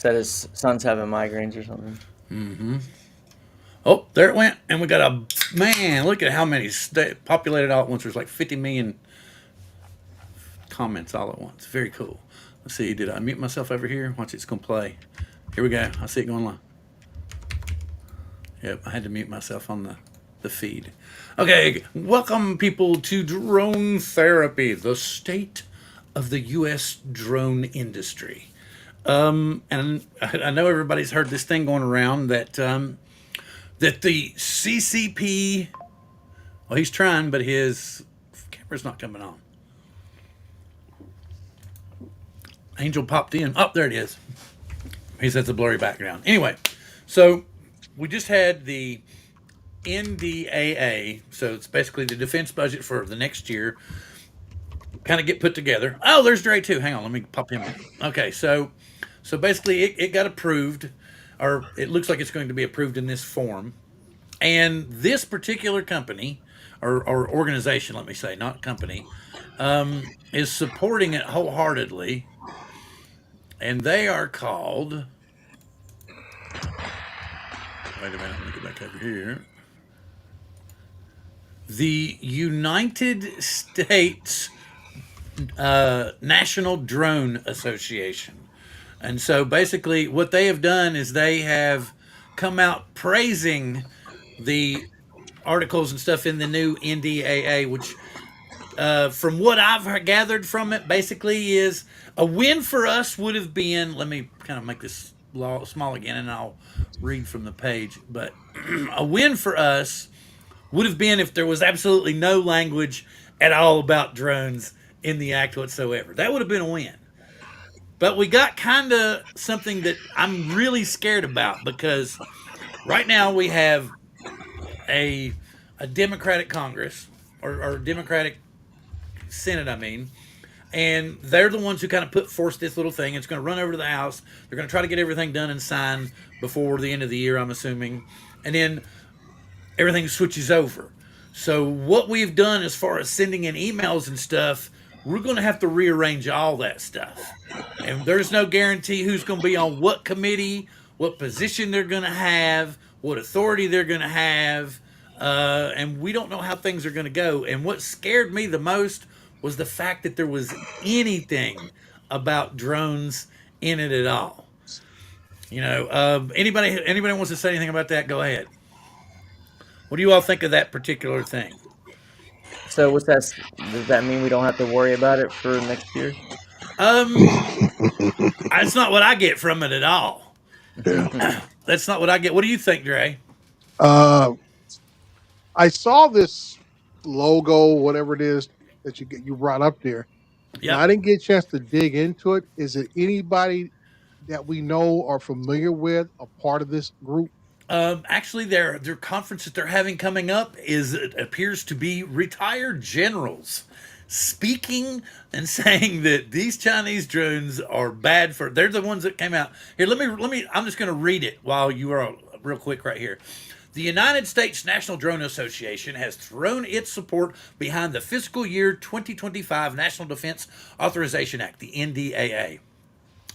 Said his son's having migraines or something. Oh, there it went, and we got a man. Look at how many populated all at once. There's like 50 million comments all at once. Very cool. Let's see. Did I mute myself over here? Watch, it's gonna play. Here we go. I see it going live. Yep, I had to mute myself on the feed. Okay, welcome people to Drone Therapy, the state of the U.S. drone industry. And I know everybody's heard this thing going around that the CCP. Well, he's trying, but his camera's not coming on. Angel popped in. Oh, there it is. He says a blurry background. Anyway, so we just had the NDAA, so it's basically the defense budget for the next year, kind of get put together. Oh, there's Dre too. Hang on, let me pop him in. Okay, so basically it got approved, or it looks like it's going to be approved in this form. And this particular company, or organization, let me say, not company, is supporting it wholeheartedly. And they are called. Wait a minute, let me get back over here. The United States National Drone Association. And so basically, what they have done is they have come out praising the articles and stuff in the new NDAA, which, from what I've gathered from it, basically is a win for us would have been. Let me kind of make this small again, and I'll read from the page. But a win for us would have been if there was absolutely no language at all about drones in the act whatsoever. That would have been a win. But we got kind of something that I'm really scared about, because right now we have a Democratic Congress, or Democratic Senate, I mean, and they're the ones who kind of forced this little thing. It's going to run over to the House. They're going to try to get everything done and signed before the end of the year, I'm assuming, and then everything switches over. So what we've done as far as sending in emails and stuff, we're going to have to rearrange all that stuff. And there's no guarantee who's going to be on what committee, what position they're going to have, what authority they're going to have. And we don't know how things are going to go. And what scared me the most was the fact that there was anything about drones in it at all. Anybody wants to say anything about that? Go ahead. What do you all think of that particular thing? So what's that? Does that mean we don't have to worry about it for next year? Um, that's not what I get from it at all. Yeah. That's not what I get. What do you think, Dre? Uh, I saw this logo, whatever it is that you brought up there. Now I Yep. didn't get a chance to dig into it. Is it anybody that we know or familiar with a part of this group? Actually, their conference that they're having coming up is, it appears to be retired generals speaking and saying that these Chinese drones are bad for. They're the ones that came out here. Let me. I'm just going to read it while you are real quick right here. The United States National Drone Association has thrown its support behind the fiscal year 2025 National Defense Authorization Act, the NDAA,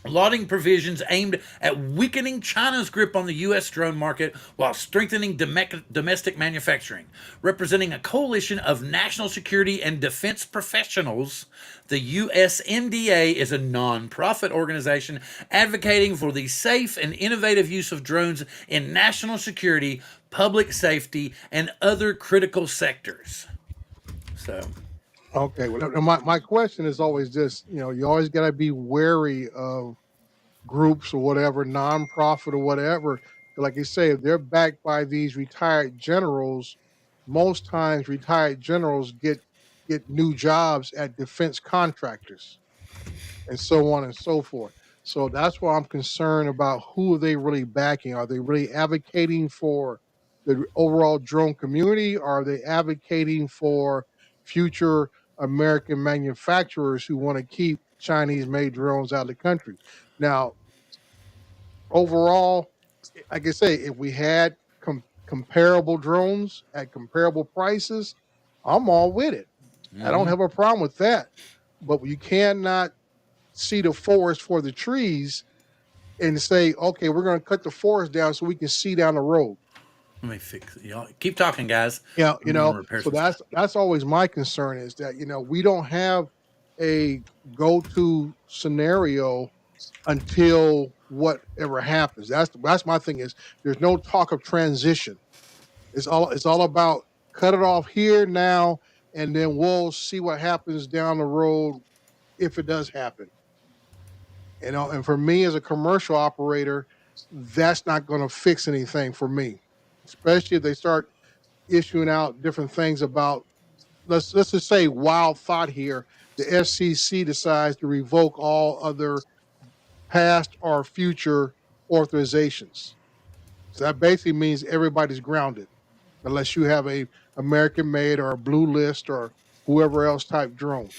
lauding provisions aimed at weakening China's grip on the U.S. drone market while strengthening domestic manufacturing. Representing a coalition of national security and defense professionals, the USNDA is a non-profit organization advocating for the safe and innovative use of drones in national security, public safety, and other critical sectors. So, Okay. Well, my question is always this: you always got to be wary of groups or whatever, nonprofit or whatever. Like you say, if they're backed by these retired generals, most times retired generals get new jobs at defense contractors and so on and so forth. So that's why I'm concerned about who are they really backing. Are they really advocating for the overall drone community? Or are they advocating for future American manufacturers who want to keep Chinese made drones out of the country? Now, overall, like I say, if we had comparable drones at comparable prices, I'm all with it. I don't mhm. have a problem with that. But you cannot see the forest for the trees and say, okay, we're going to cut the forest down so we can see down the road. Let me fix it. Y'all keep talking, guys. Yeah, I'm going to repair so some stuff. that's always my concern is that we don't have a go-to scenario until whatever happens. That's my thing is there's no talk of transition. It's all about cut it off here now, and then we'll see what happens down the road if it does happen. And for me as a commercial operator, that's not going to fix anything for me, especially if they start issuing out different things about let's just say wild thought here. The FCC decides to revoke all other past or future authorizations. So that basically means everybody's grounded unless you have a American made or a blue list or whoever else type drone.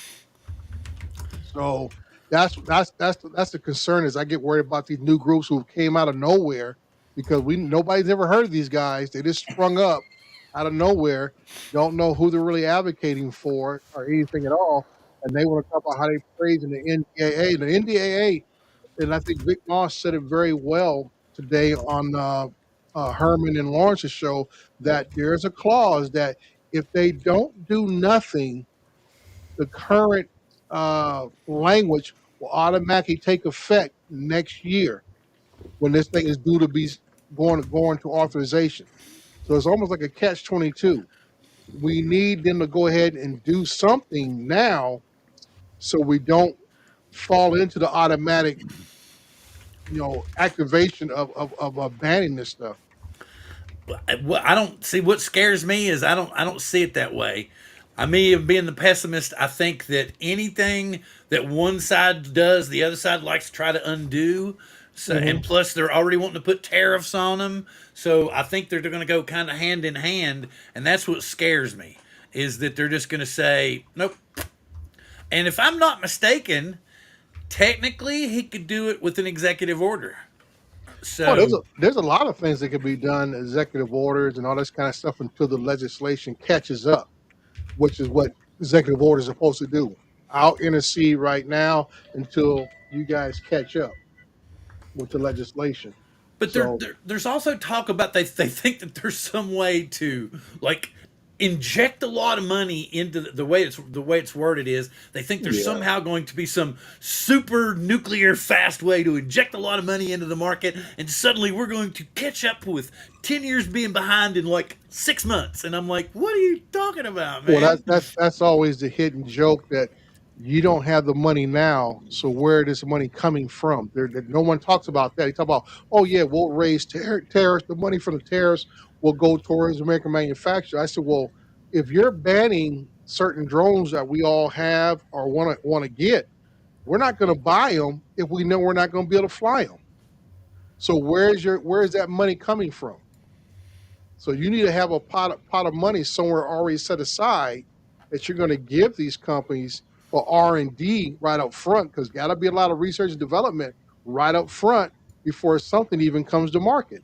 So that's the concern is I get worried about these new groups who came out of nowhere because we nobody's ever heard of these guys. They just sprung up out of nowhere, don't know who they're really advocating for or anything at all, and they want to talk about how they praise in the NDAA. The NDAA, and I think Vic Moss said it very well today on Herman and Lawrence's show that there's a clause that if they don't do nothing the current language will automatically take effect next year when this thing is due to be going to authorization. So it's almost like a catch-22. We need them to go ahead and do something now so we don't fall into the automatic, activation of banning this stuff. I don't see what scares me is I don't see it that way. I mean, being the pessimist, I think that anything that one side does, the other side likes to try to undo. So, and Hmm. plus, they're already wanting to put tariffs on them. So I think they're going to go kind of hand in hand, and that's what scares me is that they're just going to say nope. And if I'm not mistaken, technically he could do it with an executive order. Well, there's a So there's a lot of things that can be done, executive orders and all this kind of stuff until the legislation catches up, which is what executive orders are supposed to do. I'll intercede right now until you guys catch up with the legislation. but So there's also talk about they think that there's some way to like inject a lot of money into the way it's worded is they think there's yeah, somehow going to be some super nuclear fast way to inject a lot of money into the market and suddenly we're going to catch up with 10 years being behind in like 6 months and I'm like what are you talking about well, man. that's always the hidden joke that you don't have the money now. So where is the money coming from? No one talks about that. They talk about, oh yeah, we'll raise tariffs. The money from the tariffs will go towards American manufacturer. I said, well, if you're banning certain drones that we all have or want to get, we're not going to buy them if we know we're not going to be able to fly them. So where's that money coming from? So you need to have a pot of money somewhere already set aside that you're going to give these companies for R&D right up front because got to be a lot of research and development right up front before something even comes to market.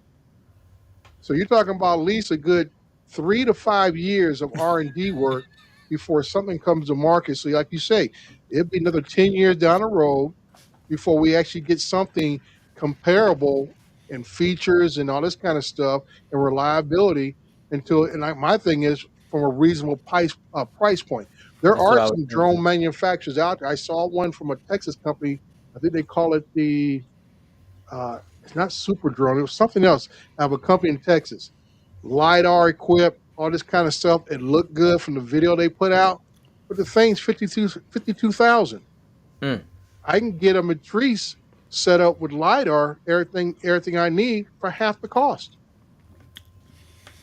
So you're talking about at least a good 3 to 5 years of R&D work before something comes to market. So like you say, it'd be another 10 years down the road before we actually get something comparable in features and all this kind of stuff and reliability my thing is from a reasonable price point. There That's are what I was some drone thinking. manufacturers out there. I saw one from a Texas company. I think they call it it's not Super Drone. It was something else. I have a company in Texas, lidar equipped, all this kind of stuff. It looked good from the video they put out, but the thing's 52,000. Hmm. I can get a matrice set up with lidar, everything I need for half the cost.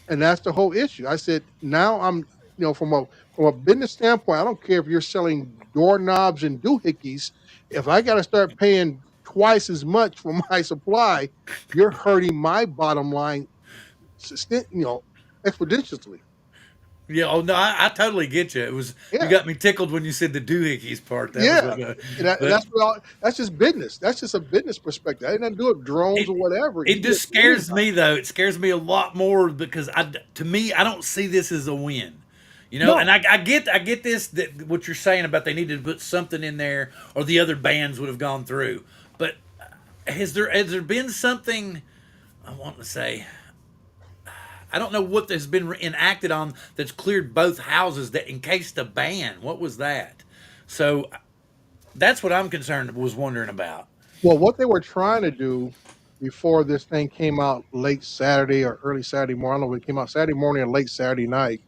And that's the whole issue. I said, now from a business standpoint, I don't care if you're selling doorknobs and doohickeys. If I got to start paying twice as much for my supply, you're hurting my bottom line, exponentially. Yeah, oh no, I totally get you. It was you Yeah, got me tickled when you said the doohickeys part. That was yeah. what And but that's just business. That's just a business perspective. I didn't do it with drones it or whatever. You it do it just with scares anybody. me though. It scares me a lot more because to me I don't see this as a win. And No, I get this that what you're saying about they needed to put something in there or the other bands would have gone through. But has there been something I want to say? I don't know what has been enacted on that's cleared both houses that encased a ban. What was that? So that's what I'm concerned. Was wondering about. Well, what they were trying to do before this thing came out late Saturday or early Saturday morning, I don't know if it came out Saturday morning or late Saturday night,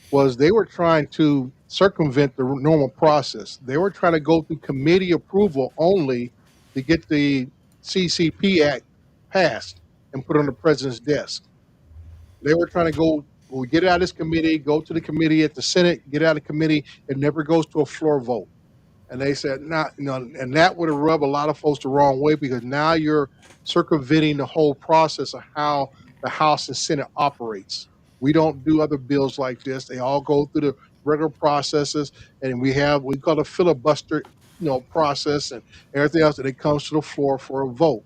was they were trying to circumvent the normal process. They were trying to go through committee approval only to get the CCP Act passed and put on the president's desk. They were trying to go, well, get it out of this committee, go to the committee at the Senate, get out of committee. It never goes to a floor vote. And they said, not, and that would have rubbed a lot of folks the wrong way because now you're circumventing the whole process of how the House and Senate operates. We don't do other bills like this. They all go through the regular processes, and we call it a filibuster, process and everything else, and it comes to the floor for a vote.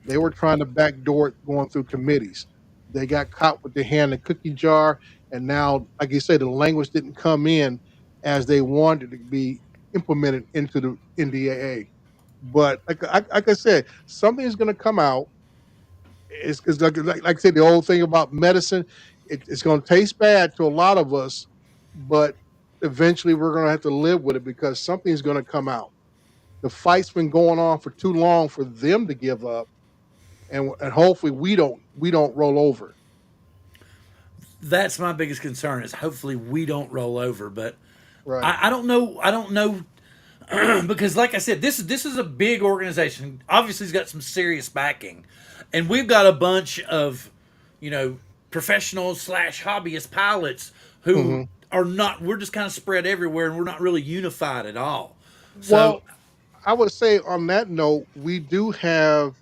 They were trying to backdoor it going through committees. They got caught with their hand in the cookie jar, and now, like you say, the language didn't come in as they wanted it to be implemented into the NDAA. But like I said, something is going to come out. It's because like I said, the old thing about medicine, it's going to taste bad to a lot of us, but eventually we're going to have to live with it because something's going to come out. The fight's been going on for too long for them to give up, and hopefully we don't roll over. That's my biggest concern. Is hopefully we don't roll over, but Right. I don't know. I don't know because, like I said, this is a big organization. Obviously, it's got some serious backing, and we've got a bunch of, you know, professional slash hobbyist pilots who Hmm. are not. We're just kind of spread everywhere, and we're not really unified at all. So, Well, I would say on that note, we do have.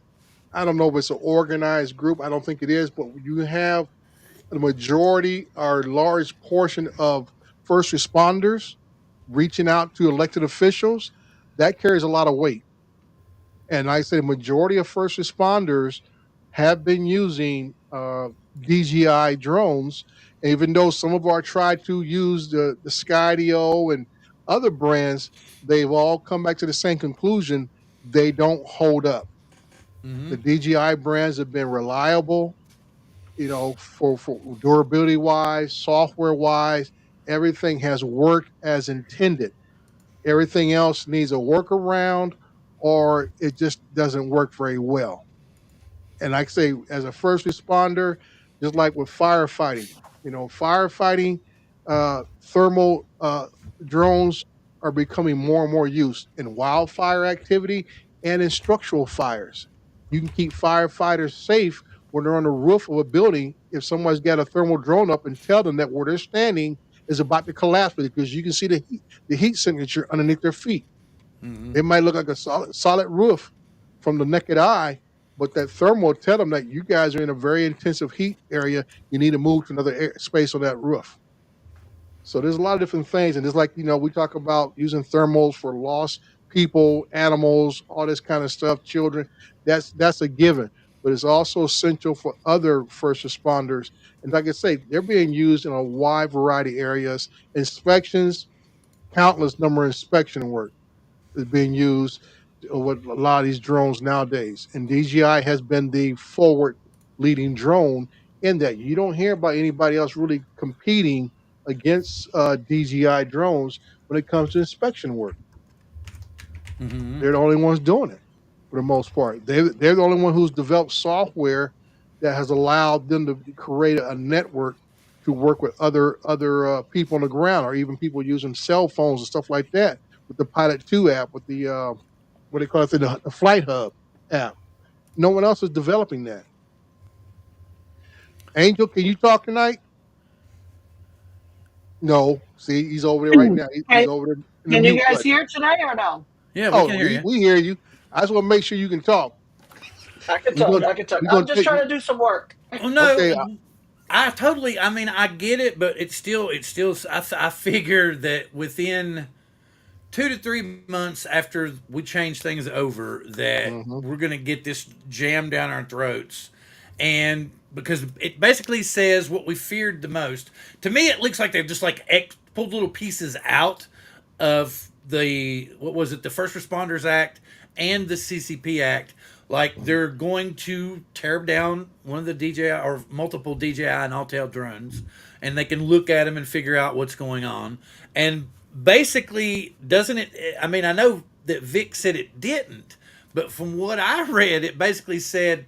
I don't know if it's an organized group. I don't think it is, but you have the majority or large portion of first responders reaching out to elected officials. That carries a lot of weight. And I say the majority of first responders have been using DJI drones, even though some of our tried to use the Skydio and other brands, they've all come back to the same conclusion. They don't hold up. The mhm. DJI brands have been reliable, for durability wise, software wise, everything has worked as intended. Everything else needs a workaround or it just doesn't work very well. And like I say, as a first responder, just like with firefighting, firefighting, thermal drones are becoming more and more used in wildfire activity and in structural fires. You can keep firefighters safe when they're on the roof of a building if someone's got a thermal drone up and tell them that where they're standing is about to collapse because you can see the heat signature underneath their feet. Mhm. It might look like a solid roof from the naked eye, but that thermal will tell them that you guys are in a very intensive heat area. You need to move to another space on that roof. So there's a lot of different things, and it's like we talk about using thermals for lost people, animals, all this kind of stuff, children. That's a given, but it's also essential for other first responders. And like I say, they're being used in a wide variety of areas. Inspections, countless number of inspection work is being used with a lot of these drones nowadays. And DJI has been the forward leading drone in that you don't hear about anybody else really competing against DJI drones when it comes to inspection work. Mhm. They're the only ones doing it for the most part. They're the only one who's developed software that has allowed them to create a network to work with other people on the ground, or even people using cell phones and stuff like that with the Pilot 2 app, with the what they call it, the Flight Hub app. No one else is developing that. Angel, can you talk tonight? No. See, he's over there right now. He's Hey, over there in the can you mute guys button. hear tonight or no? Yeah, we Oh, can hear we, you. we hear you. I just want to make sure you can talk. I can We're talk. gonna I can talk. we're I'm gonna just take. trying to do some work. Oh Okay. no, I totally. I mean, I get it, but it's still. I figure that within 2 to 3 months after we change things over, that Mhm. we're gonna get this jammed down our throats, and because it basically says what we feared the most. To me, it looks like they've just like pulled little pieces out of the what was it, the First Responders Act and the CCP Act, Like Mhm. they're going to tear down one of the DJI or multiple DJI and Altair drones, and they can look at them and figure out what's going on. And basically, doesn't it? I mean, I know that Vic said it didn't, but from what I read, it basically said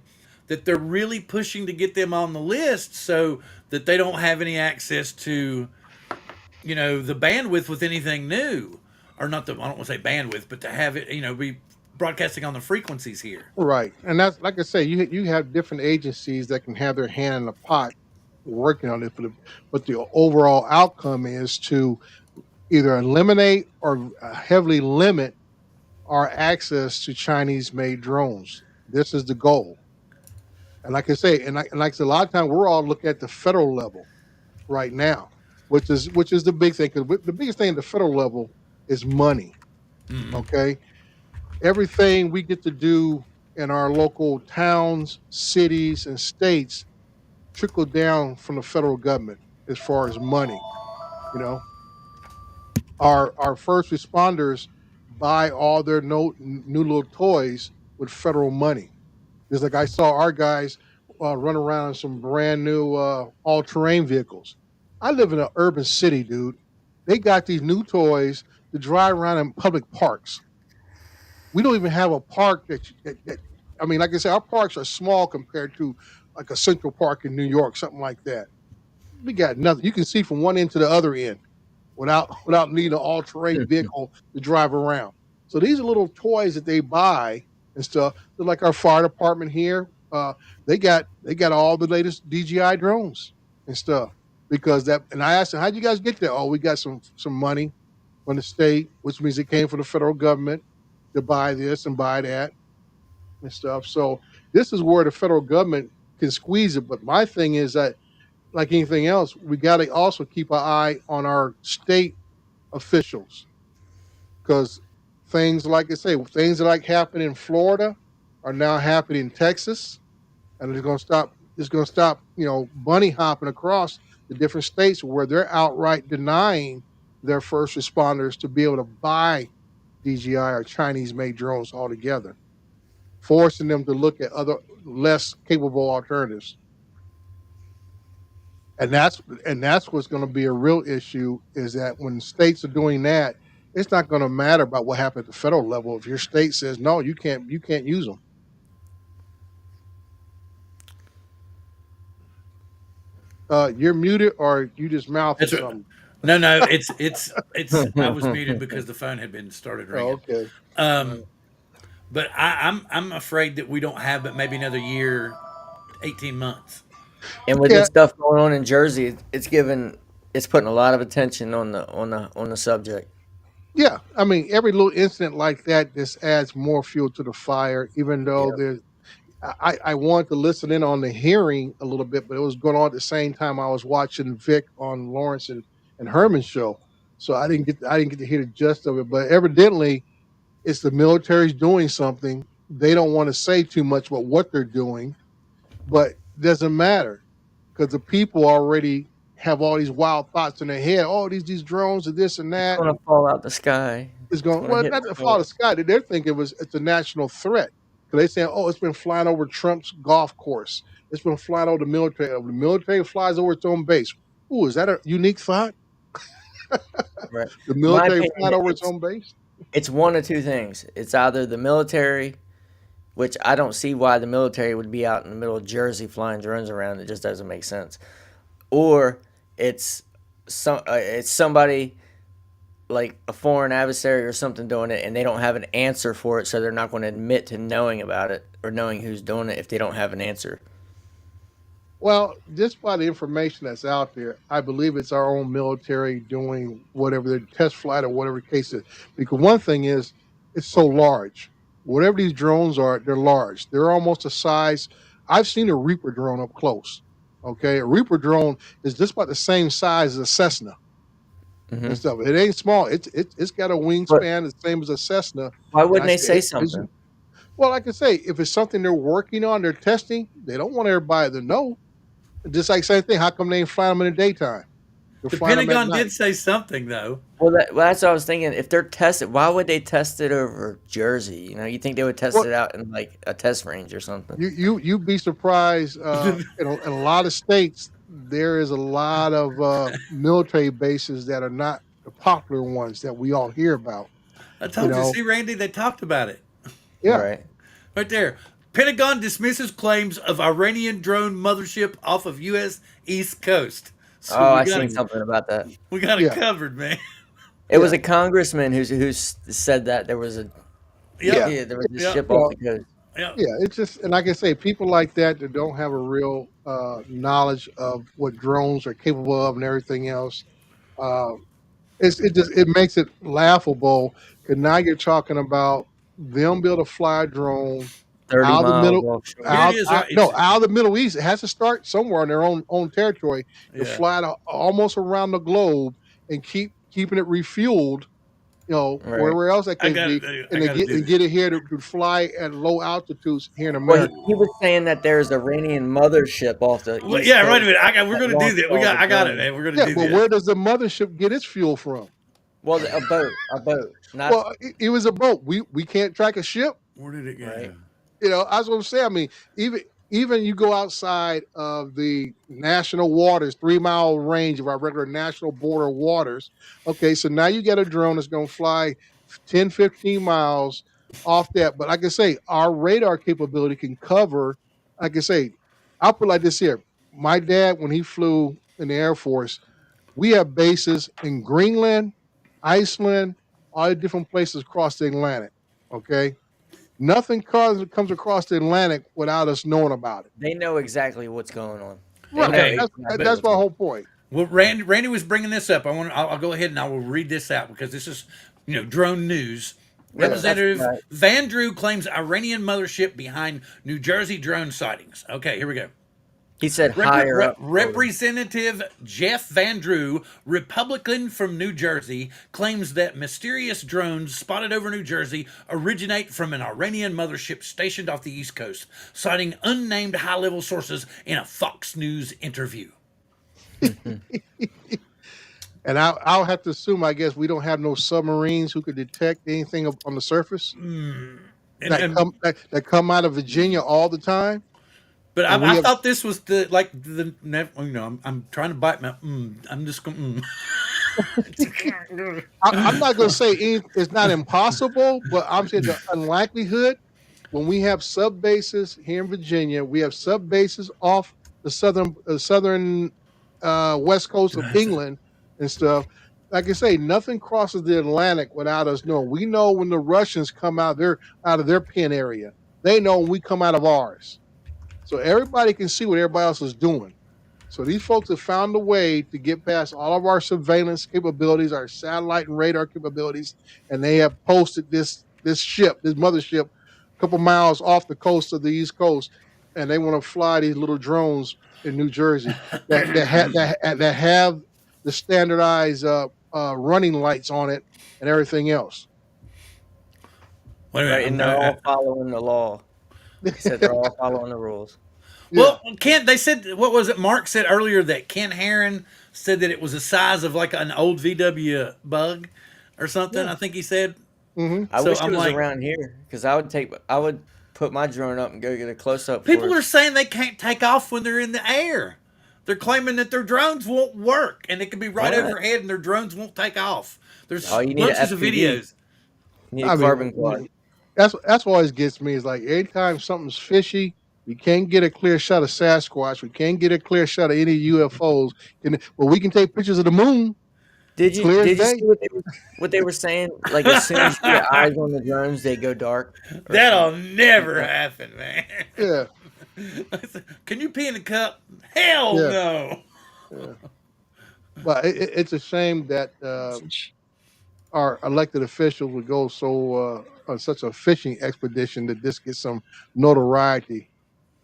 that they're really pushing to get them on the list so that they don't have any access to, the bandwidth with anything new, or not the I don't want to say bandwidth, but to have it, be broadcasting on the frequencies here. Right, and that's like I say, you have different agencies that can have their hand in the pot working on it, but the overall outcome is to either eliminate or heavily limit our access to Chinese-made drones. This is the goal, and like I say, and like I said, a lot of times we're all looking at the federal level right now, which is the big thing because the biggest thing at the federal level is money. Mm-hmm. Okay, everything we get to do in our local towns, cities, and states trickle down from the federal government as far as money. You know, our first responders buy all their new little toys with federal money. Just like I saw our guys run around in some brand new all terrain vehicles. I live in an urban city, dude. They got these new toys to drive around in public parks. We don't even have a park that I mean, like I said, our parks are small compared to like a Central Park in New York, something like that. We got nothing. You can see from one end to the other end without needing an all terrain vehicle to drive around. So these are little toys that they buy and stuff. They're like our fire department here. They got all the latest DJI drones and stuff because that. And I asked them, "How'd you guys get there?" Oh, we got some money from the state, which means it came from the federal government to buy this and buy that and stuff. So this is where the federal government can squeeze it. But my thing is that, like anything else, we got to also keep an eye on our state officials because things like I say, things that like happen in Florida are now happening in Texas, and it's going to stop. It's going to stop. Bunny hopping across the different states where they're outright denying their first responders to be able to buy DJI or Chinese-made drones altogether, forcing them to look at other less capable alternatives. And that's what's going to be a real issue is that when states are doing that, it's not going to matter about what happened at the federal level. If your state says no, you can't use them. You're muted or you just mouthing That's something. no, no. It's. I was muted because the phone had been started Oh, ringing. okay. Um, but I'm afraid that we don't have but maybe another year, 18 months. And with Yeah, this stuff going on in Jersey, it's putting a lot of attention on the subject. yeah. I mean, every little incident like that just adds more fuel to the fire. Even though Yeah. I wanted to listen in on the hearing a little bit, but it was going on at the same time I was watching Vic on Lawrence and Herman's show, so I didn't get to hear the gist of it. But evidently, it's the military's doing something. They don't want to say too much about what they're doing, but it doesn't matter because the people already have all these wild thoughts in their head. Oh, these drones and this and It's that gonna fall out the sky. is It's going. gonna Well, hit not the to fall out floor. of the sky. They're thinking it's a national threat. Because they saying, oh, it's been flying over Trump's golf course. It's been flying over the military. The military flies over its own base. Ooh, is that a unique thought? Right. The My military opinion, flying over its it's own base? it's one of two things. It's either the military, which I don't see why the military would be out in the middle of Jersey flying drones around. It just doesn't make sense. Or it's it's somebody like a foreign adversary or something doing it, and they don't have an answer for it, so they're not going to admit to knowing about it or knowing who's doing it if they don't have an answer. Well, just by the information that's out there, I believe it's our own military doing whatever their test flight or whatever the case is. Because one thing is, it's so large. Whatever these drones are, they're large. They're almost the size. I've seen a Reaper drone up close. Okay, a Reaper drone is just about the same size as a Cessna and Hmm. stuff. It ain't small. It's got a But wingspan the same as a Cessna. why And wouldn't I they say say something? well, like I say, if it's something they're working on, they're testing. They don't want everybody to know. Just like same thing. How come they ain't flying them in the daytime? to The find them at Pentagon did night. say something though. Well, that's what I was thinking. If they're tested, why would they test it over Jersey? You know, you think they would test Well, it out in like a test range or something. you'd be surprised. In a lot of states, there is a lot of military bases that are not the popular ones that we all hear about. I You told you, know, see, Randy, they talked about it yeah, Right. right there. Pentagon dismisses claims of Iranian drone mothership off of U.S. East Coast. So Oh, I seen something about that. we got it yeah, covered, man. It was yeah, a congressman who said that there was a Yep, yeah. yeah, there was a yep, ship off Well, the coast. yep. yeah. It's just, and like I say, people like that don't have a real knowledge of what drones are capable of and everything else. Uh, it makes it laughable because now you're talking about them build a fly drone 30 out of the miles middle offshore. Here it is, right? It's out of the Middle East. It has to start somewhere on their own territory to yeah. fly almost around the globe and keeping it refueled, Right. wherever else that I case got be, to. I and got to do and this. get it here to fly at low altitudes here in Well, America. he was saying that there's Iranian mothership off the Well, east yeah, wait a coast minute. We're that going to do launches that. all the I got it, drones. man. We're going to Yeah, do but this. where does the mothership get its fuel from? Well, a boat, not Well, it was a boat. We can't track a ship. Where did it right. go? That's what I'm saying. I mean, even you go outside of the national waters, 3 mile range of our regular national border waters. Okay, so now you get a drone that's going to fly 10, 15 miles off that. But like I say, our radar capability can cover. Like I say, I'll put it like this here. My dad, when he flew in the Air Force, we have bases in Greenland, Iceland, all the different places across the Atlantic. Okay, nothing comes across the Atlantic without us knowing about it. They know exactly what's going on. They Right. know Okay, exactly but That's what's my going whole point. well, Randy was bringing this up. I'll go ahead and I will read this out because this is, drone news. on. Yeah, Yeah. that's Representative right. Van Drew claims Iranian mothership behind New Jersey drone sightings. Okay, here we go. He said higher up. Representative Jeff Van Drew, Republican from New Jersey, claims that mysterious drones spotted over New Jersey originate from an Iranian mothership stationed off the East Coast, citing unnamed high level sources in a Fox News interview. And I'll have to assume, I guess, we don't have no submarines who could detect anything on the surface And, and that come out of Virginia all the time. but And I we have. thought this was I'm trying to bite my. I'm just going. I'm not going to say it's not impossible, but I'm saying the unlikelihood when we have sub bases here in Virginia, we have sub bases off the southern west coast of England and stuff. Like I say, nothing crosses the Atlantic without us knowing. We know when the Russians come out of their pen area. They know when we come out of ours. So everybody can see what everybody else is doing. So these folks have found a way to get past all of our surveillance capabilities, our satellite and radar capabilities, and they have posted this mothership, a couple miles off the coast of the East Coast, and they want to fly these little drones in New Jersey that have the standardized running lights on it and everything else. Wait a Right, minute. and they're all following the law. He said they're all following the rules. Yeah, Well, Ken, they said, what was it? Mark said earlier that Ken Herron said that it was the size of like an old VW bug or something. yeah. I think he said. Hmm. I So wish it I'm was like, around here because I would put my drone up and go get a close up for people it. are saying they can't take off when they're in the air. They're claiming that their drones won't work and it could be right Why not? overhead and their drones won't take off. There's Oh, you need an bunches of FPV. videos. You need a I carbon mean, quad. that's what always gets me is like anytime something's fishy, we can't get a clear shot of Sasquatch, we can't get a clear shot of any UFOs. Well, we can take pictures of the moon, clear as Did you see day. what they were saying? Like as soon as you get eyes on the drones, they go dark or That'll something like never that. happen, man. Yeah, Can you pee in a cup? Hell yeah, no. yeah. But it's a shame that our elected officials would go on such a fishing expedition to just get some notoriety.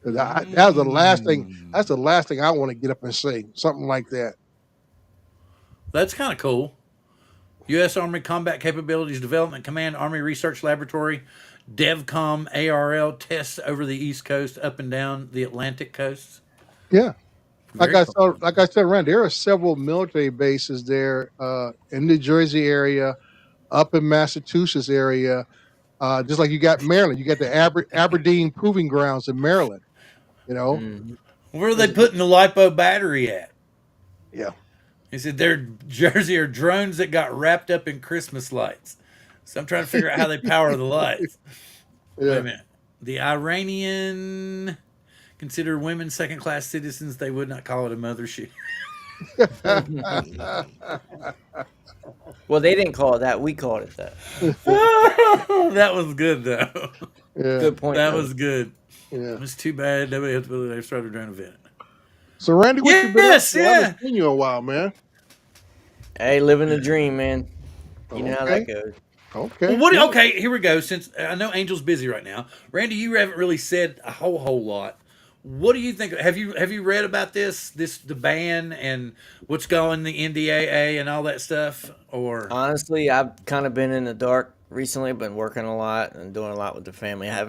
'Cause that was the last thing. That's the last thing I want to get up and say. Something like that. That's kind of cool. U.S. Army Combat Capabilities Development Command Army Research Laboratory, DevCom ARL tests over the East Coast, up and down the Atlantic coasts. Yeah. Very cool. like I said, Rand, there are several military bases there in the Jersey area, up in Massachusetts area. Just like you got Maryland, you got the Aberdeen Proving Grounds in Maryland. You know, Hmm. Where are they There's- putting the lipo battery at? yeah, He said they're Jersey are drones that got wrapped up in Christmas lights. So I'm trying to figure out how they power the lights. Wait a yeah. minute. The Iranian consider women second class citizens. They would not call it a mothership. Well, they didn't call it that. We called it that. That was good though. Yeah, Good point, That though. was good. yeah. It's too bad nobody has to believe they started a drone event. So, Randy, what you been up Yes, to? I haven't yeah. seen you in a while, man. Hey, living the dream, man. You know how Okay, that goes. Well, okay, what? good. Okay, here we go. Since I know Angel's busy right now, Randy, you haven't really said a whole lot. What do you think? Have you read about the ban and what's going the NDAA and all that stuff? Or Honestly, I've kind of been in the dark recently. Been working a lot and doing a lot with the family. I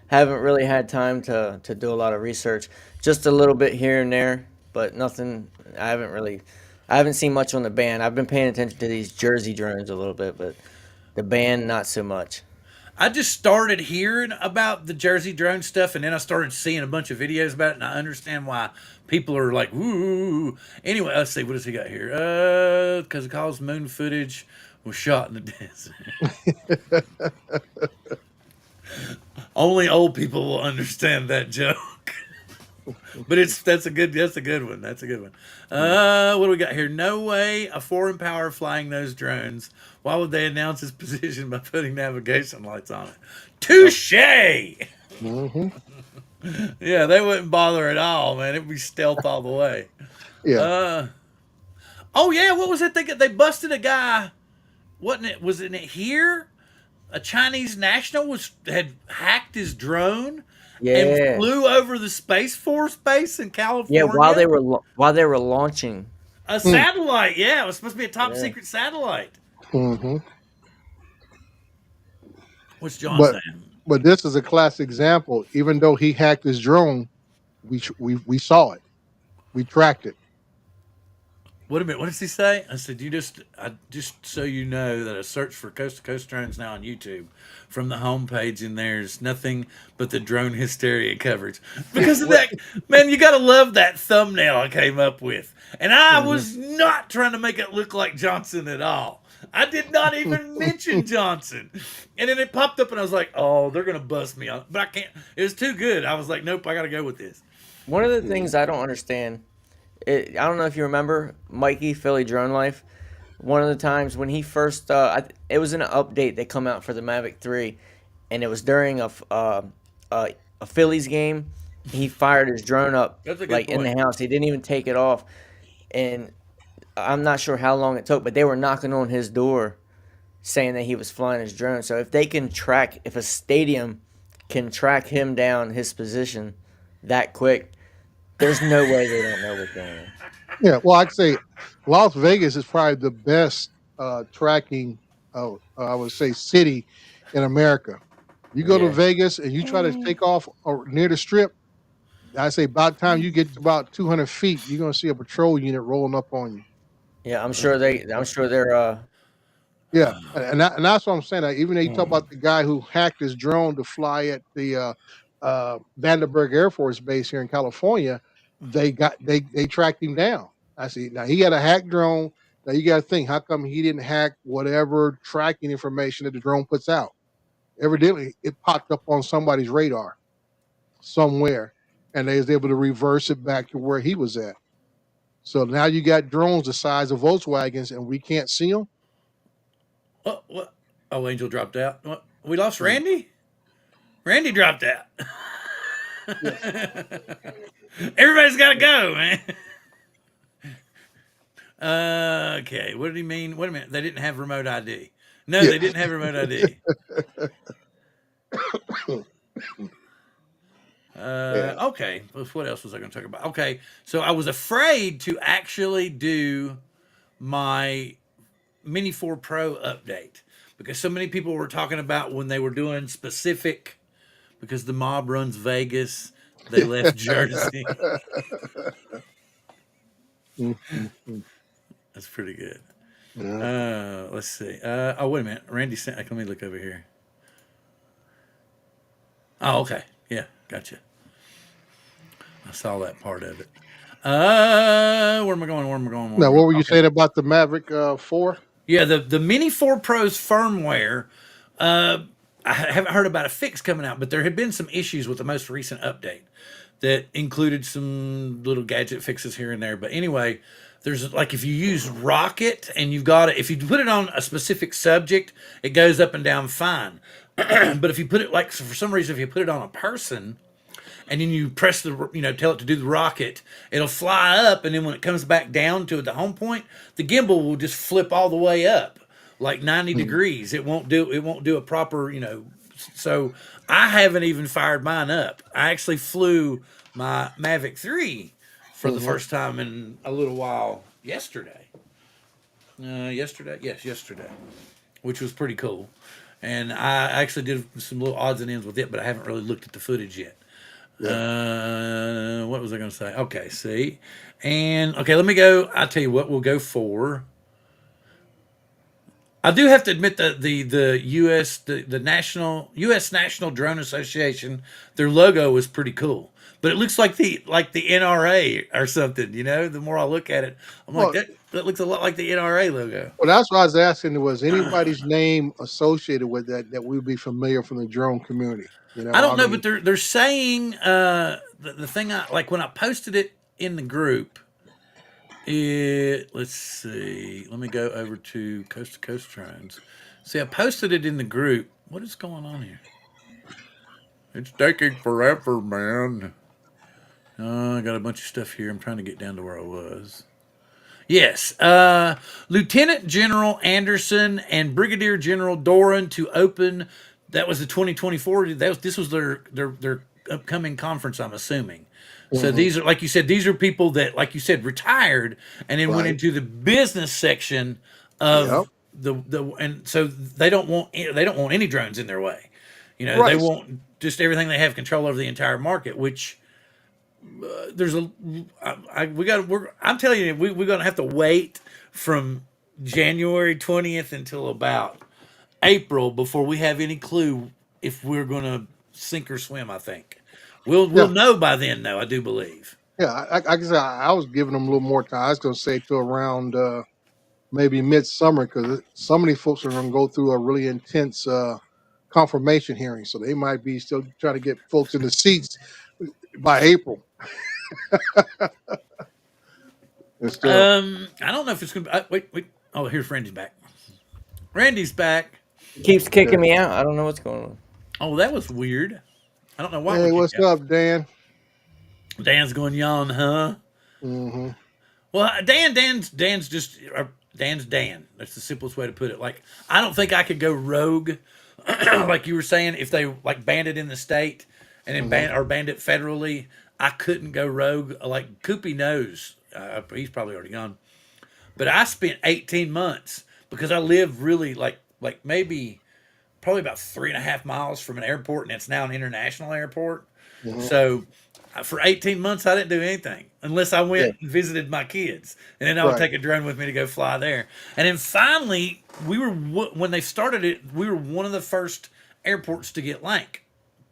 haven't really had time to do a lot of research. Just a little bit here and there, but nothing. I haven't seen much on the ban. I've been paying attention to these Jersey drones a little bit, but the ban not so much. I just started hearing about the Jersey drone stuff, and then I started seeing a bunch of videos about it, and I understand why people are like, "Woo!" Anyway, let's see what does he got here? Because it calls moon footage was shot in the desert. Only old people will understand that joke. But that's a good one. That's a good one. What do we got here? No way a foreign power flying those drones. Why would they announce its position by putting navigation lights on it? Touche! Hmm. Yeah, they wouldn't bother at all, man. It'd be stealth all the way. Yeah, Uh oh yeah, what was it? They busted a guy. Wasn't it? Was it here? A Chinese national had hacked his drone and Yeah, flew over the Space Force base in yeah. California. While they were launching. A satellite, yeah, it was supposed to be a top Yeah. secret satellite. hmm What's John but saying? but this is a classic example. Even though he hacked his drone, we saw it, we tracked it. Wait a minute, what does he say? I said, just so you know that a search for Coast to Coast drones now on YouTube from the homepage, and there's nothing but the drone hysteria coverage. Because of that, man, you gotta love that thumbnail I came up with. And I Mhm. was not trying to make it look like Johnson at all. I did not even mention Johnson. And then it popped up and I was like, oh, they're gonna bust me on. But I can't, it was too good. I was like, nope, I gotta go with this. One of the things I don't understand, I don't know if you remember Mikey Philly Drone Life. One of the times when he first, it was an update that come out for the Mavic 3, and it was during a Phillies game. He fired his drone up That's a good like in the point. house. He didn't even take it off, and I'm not sure how long it took, but they were knocking on his door saying that he was flying his drone. So if they can track, if a stadium can track him down his position that quick, there's no way they don't know what's going on. Yeah, well, I'd say Las Vegas is probably the best tracking, I would say, city in America. You go to Yeah. Vegas and you try to take off near the strip, I say about time you get to about 200 feet, you're gonna see a patrol unit rolling up on you. Yeah, I'm sure they're Yeah, and that's what I'm saying. Like, even though you talk about the guy who hacked his drone to fly at the Vandenberg Air Force Base here in California, they tracked him down. I see. Now he had a hacked drone. Now you got to think, how come he didn't hack whatever tracking information that the drone puts out? Evidently, it popped up on somebody's radar somewhere, and they was able to reverse it back to where he was at. So now you got drones the size of Volkswagens, and we can't see them. What? Oh, Angel dropped out. What? We lost Randy? Randy dropped out. Yes. Everybody's got to go, man. Okay, what did he mean? Wait a minute. They didn't have remote ID. No, Yeah. they didn't have remote ID. Yeah. Okay. What else was I going to talk about? Okay, so I was afraid to actually do my Mini 4 Pro update because so many people were talking about when they were doing specific because the mob runs Vegas, they left Jersey. Mm-hmm. That's pretty good. Yeah. Let's see. Oh, wait a minute. Randy sent. Let me look over here. Oh, okay. Yeah, gotcha. I saw that part of it. Where am I going? Where am I going? Where am Now, I what going? were you Okay. saying about the Maverick 4? Yeah, the Mini 4 Pro's firmware. Uh, I haven't heard about a fix coming out, but there had been some issues with the most recent update that included some little gadget fixes here and there. But anyway, there's like if you use Rocket and you've got it, if you put it on a specific subject, it goes up and down fine. But if you put it like for some reason, if you put it on a person, and then you press the tell it to do the rocket, it'll fly up, and then when it comes back down to the home point, the gimbal will just flip all the way up like 90 Mm-hmm. degrees. It won't do a proper. So I haven't even fired mine up. I actually flew my Mavic 3 for the Mm-hmm. first time in a little while yesterday. Yesterday, yes, yesterday, which was pretty cool. And I actually did some little odds and ends with it, but I haven't really looked at the footage yet. Yeah. What was I going to say? Okay, see, and okay, let me go. I'll tell you what we'll go for. I do have to admit that the U.S. the National Drone Association, their logo was pretty cool, but it looks like the NRA or something. The more I look at it, I'm like Well, that looks a lot like the NRA logo. well, that's what I was asking. Was anybody's name associated with that we would be familiar from the drone community? I I don't know, but mean, they're saying the thing I like when I posted it in the group. Let's see. Let me go over to Coast Drones. See, I posted it in the group. What is going on here? It's taking forever, man. I got a bunch of stuff here. I'm trying to get down to where I was. Yes, Lieutenant General Anderson and Brigadier General Doran to open. That was the 2024. This was their upcoming conference. I'm assuming. So mhm, these are like you said. These are people that, like you said, retired and then went right? into the business section Yep. of and so they don't want any drones in their way. They Right. want just everything they have control over the entire market, which there's a we got we're I'm telling you we're gonna have to wait from January 20th until about April before we have any clue if we're gonna sink or swim. I think we'll Yeah. know by then, though. I do believe. Yeah. I guess I was giving them a little more time. I was going to say to around maybe midsummer because some of these folks are going to go through a really intense confirmation hearing, so they might be still trying to get folks in the seats by April. Instead of I don't know if it's gonna. Wait. Oh, here's Randy's back. Randy's back. He keeps yeah. kicking me out. I don't know what's going on. Oh, that was weird. I don't know why we Hey, kicked what's you out. up, Dan? Dan's going yawn, huh? Hmm. Well, Dan's just Dan's Dan. That's the simplest way to put it. Like I don't think I could go rogue, like you were saying. If they like banned it in the state and then Hmm. banned it federally, I couldn't go rogue. Like Koopy knows, he's probably already gone. But I spent 18 months because I live really like maybe probably about 3.5 miles from an airport, and it's now an international airport. Hmm. So for 18 months, I didn't do anything unless I Yeah. went and visited my kids, and then I would Right. take a drone with me to go fly there. And then finally, when they started it, we were one of the first airports to get Lank,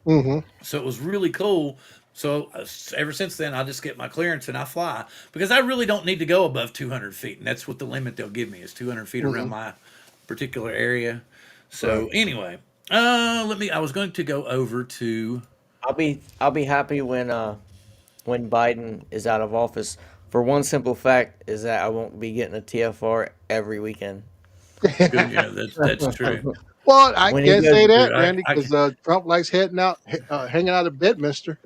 Hmm. so it was really cool. So ever since then, I just get my clearance and I fly because I really don't need to go above 200 feet, and that's what the limit they'll give me is 200 feet around Hmm. my particular area. Right. So anyway, let me. I was going to go over to. I'll be happy when Biden is out of office. For one simple fact is that I won't be getting a TFR every weekend. Good, yeah, that's true. Well, I When he can't goes, say True. that, I, Randy, I because Trump likes hanging out at Bedminster.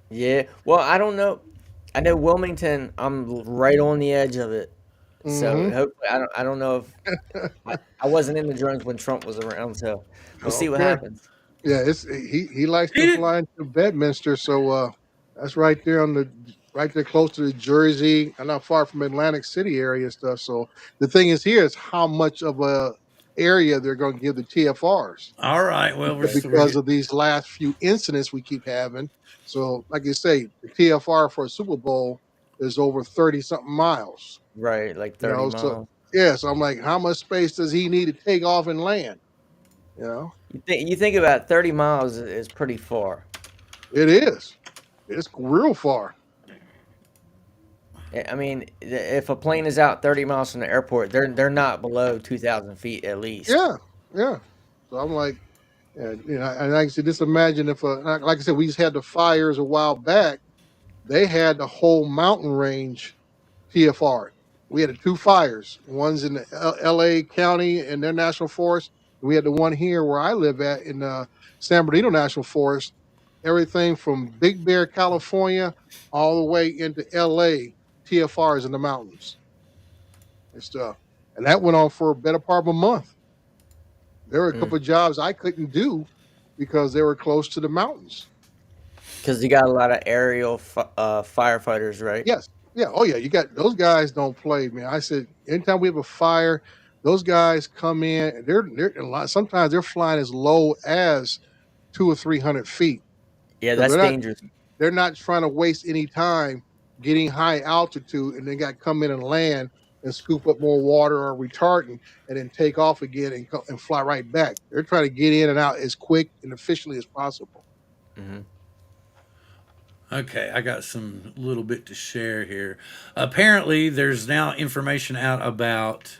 yeah. Well, I don't know. I know Wilmington. I'm right on the edge of it. So Hmm. hopefully, I don't know if I wasn't in the drones when Trump was around. So we'll see what Okay. happens. Yeah, he likes he to did. fly into Bedminster, so that's right there close to the Jersey and not far from Atlantic City area and stuff. So the thing is here is how much of a area they're going to give the TFRs All right. Well, we're because getting. of these last few incidents we keep having. So, like you say, the TFR for a Super Bowl is over 30 something miles. Right, like You 30 know, so miles. yeah, so I'm like, how much space does he need to take off and land? You know, You think about 30 miles is pretty far. it is. It's real far. I mean, if a plane is out 30 miles from the airport, they're not below 2,000 feet at least. Yeah, yeah. So I'm like, and and like I said, just imagine if, like I said, we just had the fires a while back. They had the whole mountain range TFR. We had the two fires. One's in the L.A. County in their national forest. And we had the one here where I live at in San Bernardino National Forest. Everything from Big Bear, California, all the way into L.A. TFRs in the mountains and stuff. And that went on for a better part of a month. There were a couple of jobs I couldn't do because they were close to the mountains. Because you got a lot of aerial firefighters, right? Yes. Yeah. Oh, yeah. You got those guys don't play, man. I said, anytime we have a fire, those guys come in. They're a lot. Sometimes they're flying as low as 200 or 300 feet Yeah, because that's dangerous. they're not trying to waste any time getting high altitude and then got to come in and land and scoop up more water or retardant and then take off again and fly right back. They're trying to get in and out as quick and efficiently as possible. Hmm. Okay, I got some little bit to share here. Apparently, there's now information out about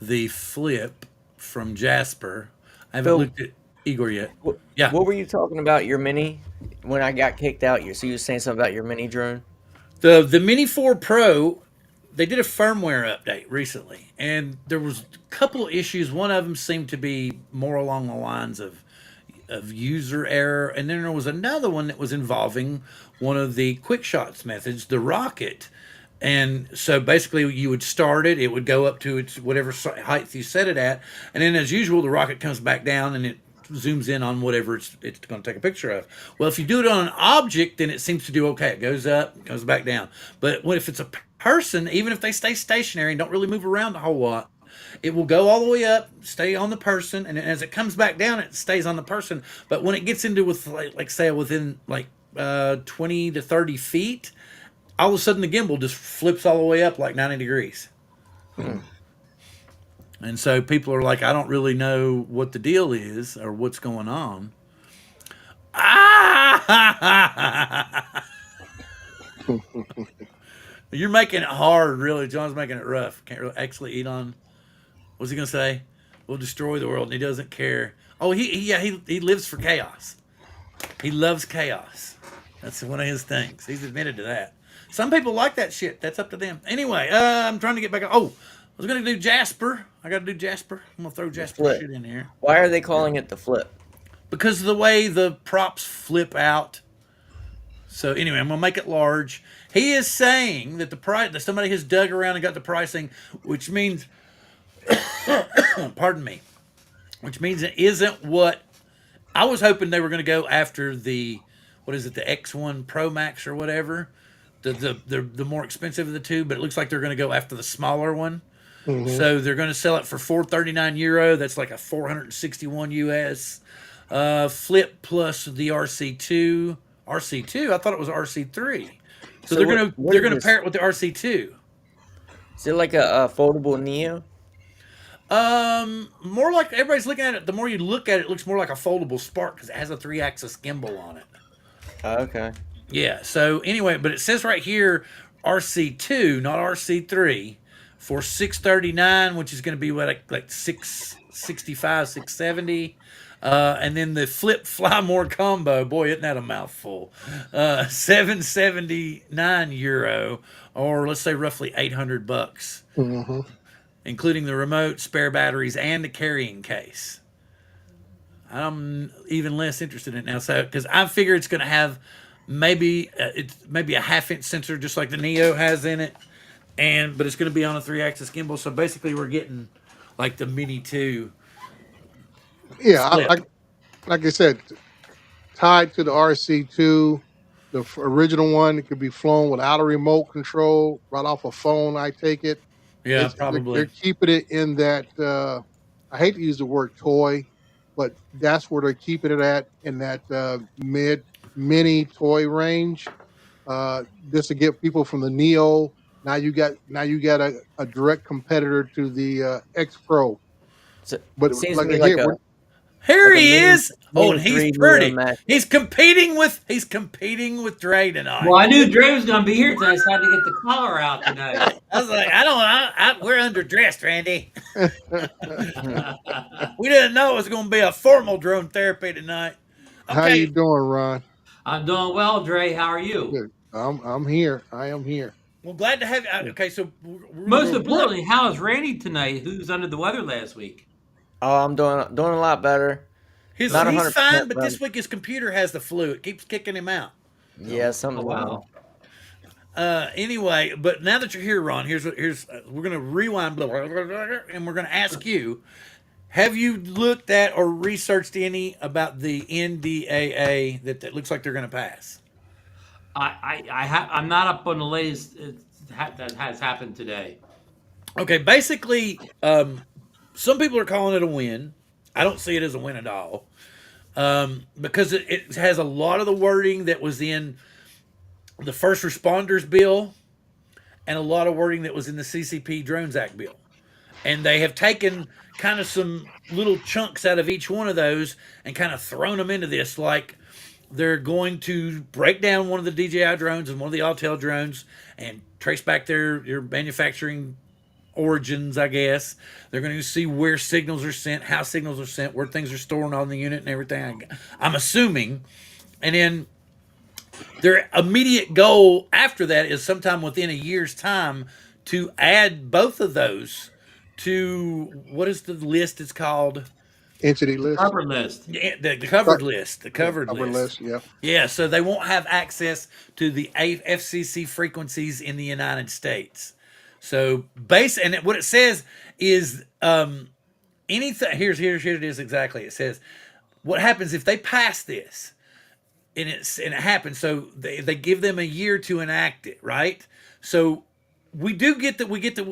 the flip from Jasper. I haven't Phil, looked at Igor yet. what, Yeah, what were you talking about your mini when I got kicked out? So you were saying something about your mini drone? the Mini 4 Pro, they did a firmware update recently, and there was a couple of issues. One of them seemed to be more along the lines of user error, and then there was another one that was involving one of the quick shots methods, the rocket. And so basically, you would start it, it would go up to its whatever height you set it at, and then as usual, the rocket comes back down and it zooms in on whatever it's going to take a picture of. Well, if you do it on an object, then it seems to do okay. It goes up, goes back down. But if it's a person, even if they stay stationary and don't really move around a whole lot, it will go all the way up, stay on the person, and as it comes back down, it stays on the person. But when it gets into with like say within like 20 to 30 feet, all of a sudden the gimbal just flips all the way up like 90 degrees. And so people are like, I don't really know what the deal is or what's going on. Ah! You're making it hard, really. John's making it rough. Can't really actually eat on. What's he gonna say? We'll destroy the world, and he doesn't care. Oh, he lives for chaos. He loves chaos. That's one of his things. He's admitted to that. Some people like that shit. That's up to them. Anyway, I'm trying to get back. Oh, I was gonna do Jasper. I got to do Jasper. I'm gonna throw The Jasper flip. shit in here Why are they calling it the flip? because of the way the props flip out. So anyway, I'm gonna make it large. He is saying that the price that somebody has dug around and got the pricing, which means, pardon me, which means it isn't what I was hoping they were going to go after the what is it, the X1 Pro Max or whatever, the more expensive of the two, but it looks like they're going to go after the smaller one. Hmm. So they're going to sell it for 439 euro. That's like a 461 US. Flip plus the RC2. RC2. I thought it was RC3. So So what they're is gonna this? pair it with the RC2. Is it like a foldable Neo? More like everybody's looking at it. The more you look at it, it looks more like a foldable Spark because it has a 3-axis gimbal on it. Oh, okay. Yeah. So anyway, but it says right here RC2, not RC3, for 639, which is going to be what like 665, 670. And then the flip fly more combo, boy, isn't that a mouthful? 779 euro, or let's say roughly $800, Hmm. including the remote, spare batteries, and the carrying case. I'm even less interested in it now, so because I figure it's going to have it's maybe a half-inch sensor, just like the Neo has in it, but it's going to be on a 3-axis gimbal. So basically, we're getting like the Mini 2 Yeah, flip. like I said, tied to the RC2, the original one. It could be flown without a remote control, right off a phone. I take it. Yeah, It's they're probably. keeping it in that. I hate to use the word toy, but that's where they're keeping it at in that mid mini toy range. just to get people from the Neo. Now you got a direct competitor to the X Pro. So But it seems to like me I said, Here like a he mini is. Oh, mini and he's 3D pretty. unmatched. He's competing with Dre tonight. Well, I knew Dre was going to be here tonight, so I had to get the collar out tonight. I was like, we're underdressed, Randy. Mhm. We didn't know it was going to be a formal drone therapy tonight. how you Okay. doing, Ron? I'm doing well, Dre. How are you? Good. I'm here. I am here. Well, glad to have you. Yeah. Okay, so we're Most going to. importantly, how is Randy tonight? Who's under the weather last week? Oh, I'm doing a lot better. Not He's 100%, fine, but but this week his computer has the flu. It keeps kicking him out. yeah, Oh, something's going on. wow. Anyway, but now that you're here, Ron, here's we're gonna rewind, blah, blah, blah, blah, and we're gonna ask you: have you looked at or researched any about the NDAA that looks like they're gonna pass? I'm not up on the latest that has happened today. Okay, basically, some people are calling it a win. I don't see it as a win at all, because it has a lot of the wording that was in the first responders bill and a lot of wording that was in the CCP Drones Act bill. And they have taken kind of some little chunks out of each one of those and kind of thrown them into this. Like they're going to break down one of the DJI drones and one of the Autel drones and trace back their manufacturing origins, I guess. They're going to see where signals are sent, how signals are sent, where things are stored on the unit and everything. I'm assuming. And then their immediate goal after that is sometime within a year's time to add both of those to what is the list it's called? Entity list. Cover list. Yeah, the covered list. The Yeah, covered cover list. list. Yeah. Yeah, so they won't have access to the FCC frequencies in the United States. So and what it says is anything. Here it is exactly. It says what happens if they pass this and it happens. So they give them a year to enact it, right? So we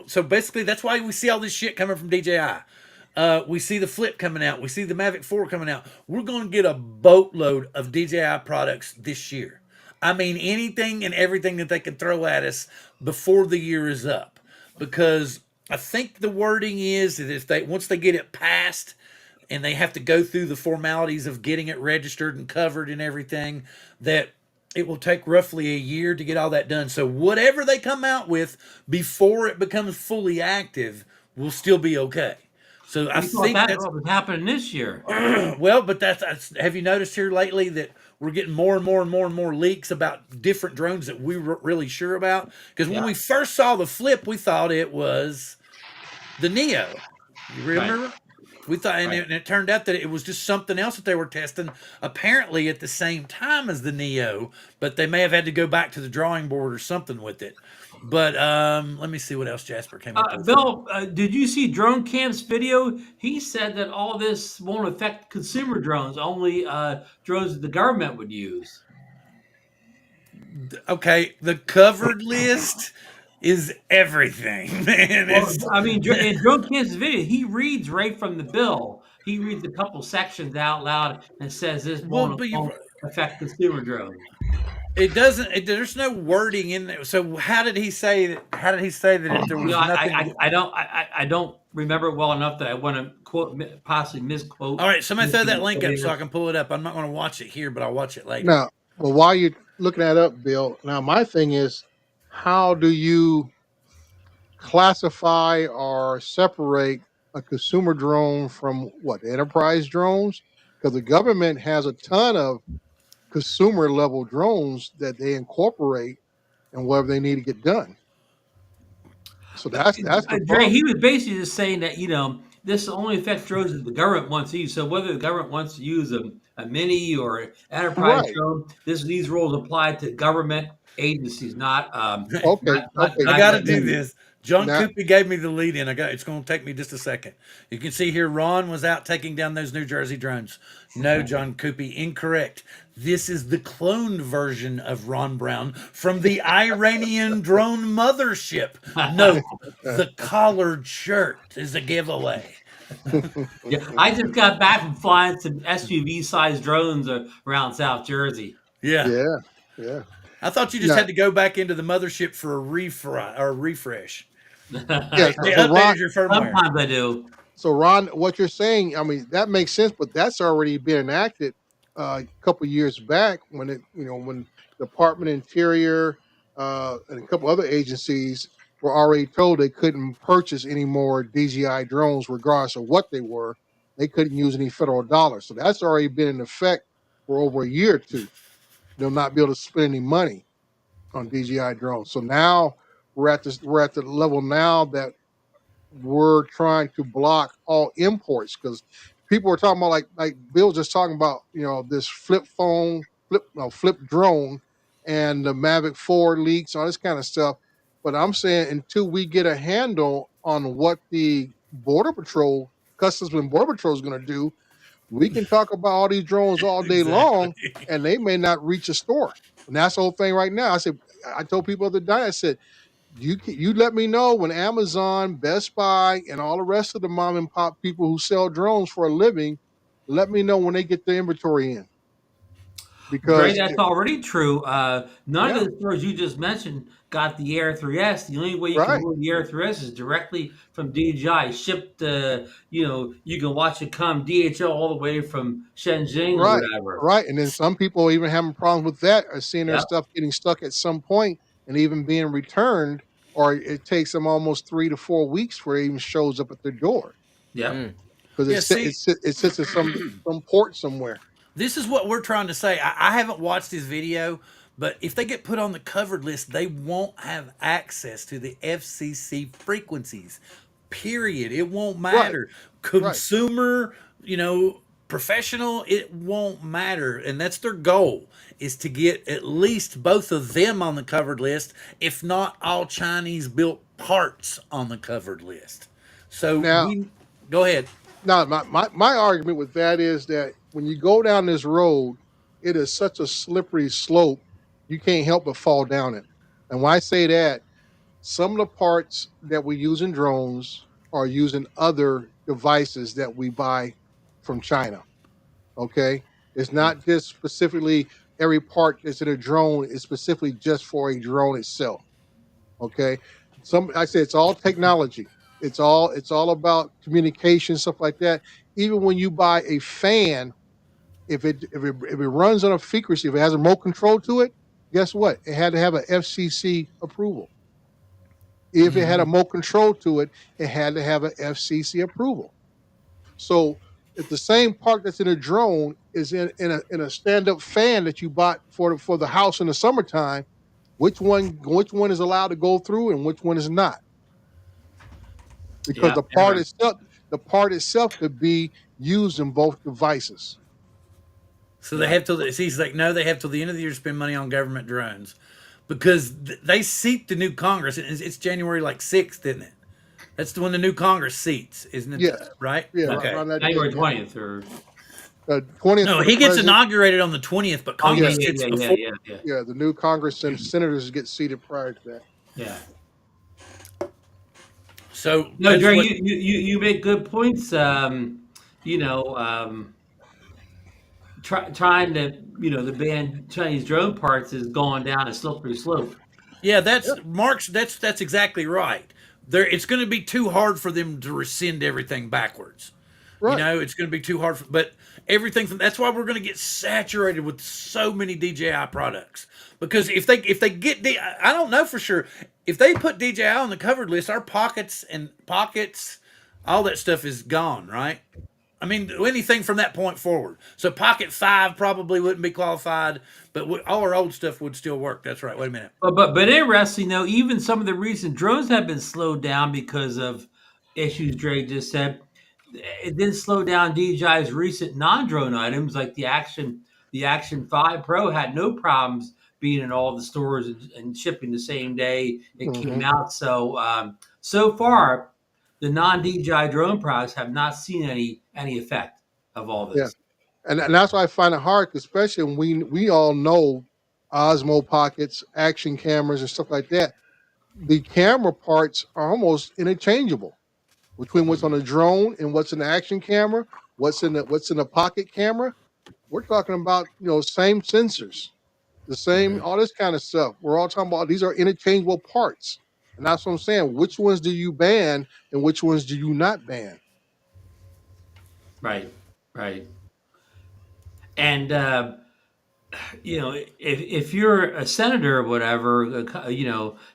so basically that's why we see all this shit coming from DJI. We see the Flip coming out. We see the Mavic 4 coming out. We're going to get a boatload of DJI products this year. I mean, anything and everything that they can throw at us before the year is up. Because I think the wording is that if once they get it passed and they have to go through the formalities of getting it registered and covered and everything, that it will take roughly a year to get all that done. So whatever they come out with before it becomes fully active will still be okay. So I We thought think that that's was happening this year. well, but that's have you noticed here lately that we're getting more and more and more and more leaks about different drones that we were really sure about? Because when Yeah. we first saw the Flip, we thought it was the Neo. You remember? We thought, and it turned out that it was just something else that they were testing, apparently at the same time as the Neo, but they may have had to go back to the drawing board or something with it. But let me see what else Jasper came up with. Bill, did you see Drone Camp's video? He said that all this won't affect consumer drones, only drones that the government would use. Okay, the covered list is everything, man. Well, I mean, in Drone Camp's video, he reads right from the bill. He reads a couple sections out loud and says this won't affect consumer drones. It doesn't. There's no wording in there. So how did he say that? How did he say that if there was nothing? I don't remember it well enough that I want to quote, possibly misquote. All right, somebody throw that link up so I can pull it up. I'm not going to watch it here, but I'll watch it later. Now, well, while you're looking that up, Bill. Now, my thing is, how do you classify or separate a consumer drone from what enterprise drones? Because the government has a ton of consumer level drones that they incorporate and whatever they need to get done. So that's the Dre, problem. he was basically just saying that this only affects drones that the government wants to use. So whether the government wants to use a mini or an enterprise Right. drone, these rules apply to government agencies, not Okay. I got to do this. John Now- Coopy gave me the lead in. It's going to take me just a second. You can see here Ron was out taking down those New Jersey drones. No, John Coopy, incorrect. This is the cloned version of Ron Brown from the Iranian drone mothership. No, the collared shirt is a giveaway. Yeah, I just got back from flying some SUV-sized drones around South Jersey. Yeah. Yeah. I thought you just Yeah, had to go back into the mothership for a refresh. yeah. They So Ron, updated your firmware. Sometimes I do. so Ron, what you're saying, I mean, that makes sense, but that's already been enacted a couple years back when when Department of Interior and a couple other agencies were already told they couldn't purchase any more DJI drones, regardless of what they were. They couldn't use any federal dollars, so that's already been in effect for over a year or two. They'll not be able to spend any money on DJI drones. So now we're at the level now that we're trying to block all imports because people were talking about like Bill just talking about this flip phone flip drone and the Mavic 4 leaks all this kind of stuff. But I'm saying until we get a handle on what the border patrol customs and border patrol is going to do, we can talk about all these drones all day Exactly. long and they may not reach a store. And that's the whole thing right now. I told people the other day, I said, you let me know when Amazon, Best Buy, and all the rest of the mom and pop people who sell drones for a living, let me know when they get the inventory in Dre, because that's already true. None yeah, of the stores you just mentioned got the Air 3S. The only way you can right, order the Air 3S is directly from DJI, shipped. You can watch it come DHL all the way from Shenzhen or right, whatever. right. And then some people even having problems with that are seeing their Yep, stuff getting stuck at some point and even being returned, or it takes them almost 3 to 4 weeks before it even shows up at their door yep, Mm. because Yeah, see, it sits at some port somewhere. this is what we're trying to say. I haven't watched this video, but if they get put on the covered list, they won't have access to the FCC frequencies. Period. It won't Right, matter. right. Consumer, professional, it won't matter. And that's their goal is to get at least both of them on the covered list, if not all Chinese built parts on the covered list. So Now, we go ahead. no, my argument with that is that when you go down this road, it is such a slippery slope, you can't help but fall down it. And when I say that, some of the parts that we use in drones are using other devices that we buy from China. Okay. It's not just specifically every part that's in a drone is specifically just for a drone itself. Okay. I say it's all technology. It's all about communication, stuff like that. Even when you buy a fan, if it runs on a frequency, if it has a remote control to it, guess what? It had to have an FCC approval. If it had a remote control to it, it had to have an FCC approval. So if the same part that's in a drone is in a stand up fan that you bought for the house in the summertime, which one is allowed to go through and which one is not? Because yep. Interesting. the part itself could be used in both devices. So they Yep. have till he's like, no, they have till the end of the year to spend money on government drones because they seat the new Congress. It's January like 6th, isn't it? That's when the new Congress seats, isn't it? Yes, Right? yeah, Yeah. Okay. around that date. January Yeah, 20th or 20th No, for the he gets president. inaugurated on the 20th, but oh yeah Yeah, Congress yeah sits yeah yeah before. yeah yeah yeah, the new Congress and senators get seated prior to that. yeah. So No, that's Dre, what. you make good points. You know, trying to the ban Chinese drone parts is going down a slippery slope. Yeah, Yeah, that's Mark's. That's exactly right. It's going to be too hard for them to rescind everything backwards. right. It's going to be too hard. But everything from that's why we're going to get saturated with so many DJI products. Because if they get I don't know for sure if they put DJI on the covered list, our pockets, all that stuff is gone, right? I mean, anything from that point forward. So Pocket 5 probably wouldn't be qualified, but all our old stuff would still work. That's right. Wait a minute. But interesting though, even some of the recent drones have been slowed down because of issues Dre just said. It didn't slow down DJI's recent non-drone items like the Action 5 Pro had no problems being in all the stores and shipping the same day it came Hmm. out. So so far, the non-DJI drone products have not seen any effect of all Yeah, this. and that's why I find it hard, especially when we all know Osmo pockets, action cameras, and stuff like that. The camera parts are almost interchangeable between what's on a drone and what's in the action camera, what's in the pocket camera. We're talking about same sensors. the same, Hmm. all this kind of stuff. We're all talking about these are interchangeable parts. And that's what I'm saying. Which ones do you ban and which ones do you not ban? Right, right. And if you're a senator or whatever,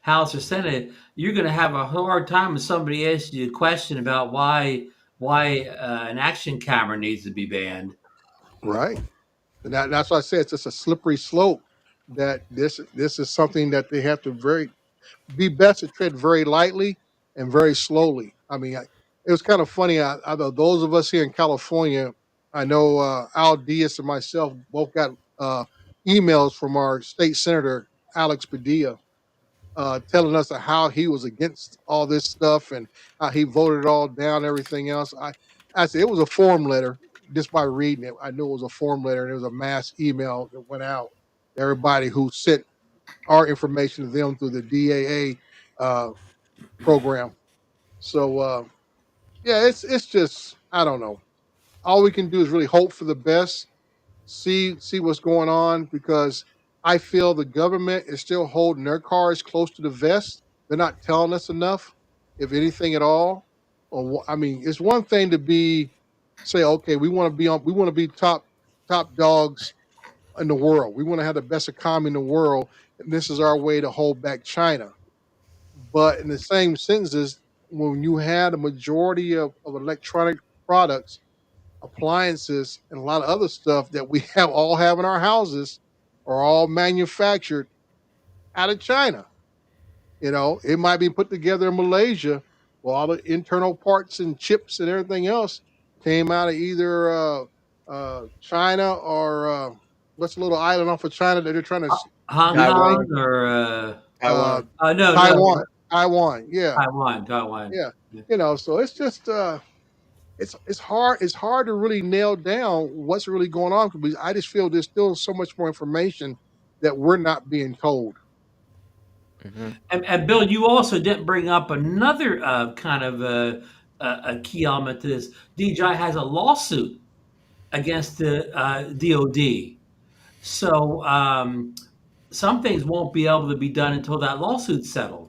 House or Senate, you're going to have a hard time if somebody asks you a question about why an action camera needs to be banned. Right. And that's why I say it's just a slippery slope that this is something that they have to be best to tread very lightly and very slowly. I mean, it was kind of funny. Those of us here in California, I know Al Diaz and myself both got emails from our state senator Alex Padilla telling us how he was against all this stuff and how he voted it all down, everything else. I said it was a form letter. Just by reading it, I knew it was a form letter, and it was a mass email that went out to everybody who sent our information to them through the DAA program. So yeah, it's just I don't know. All we can do is really hope for the best, see what's going on because I feel the government is still holding their cards close to the vest. They're not telling us enough, if anything at all. I mean, it's one thing to say, okay, we want to be top dogs in the world. We want to have the best economy in the world, and this is our way to hold back China. But in the same sentences, when you had a majority of electronic products, appliances, and a lot of other stuff that we have in our houses are all manufactured out of China. It might be put together in Malaysia, well, all the internal parts and chips and everything else came out of either China or what's a little island off of China that they're trying to Hong reclaim? Kong or Uh, Taiwan. no, Taiwan. no, Taiwan. Yeah. Taiwan. Yeah. So it's just it's hard to really nail down what's really going on because I just feel there's still so much more information that we're not being told. Hmm. And Bill, you also didn't bring up another kind of a key element to this. DJI has a lawsuit against the DoD. So some things won't be able to be done until that lawsuit's settled.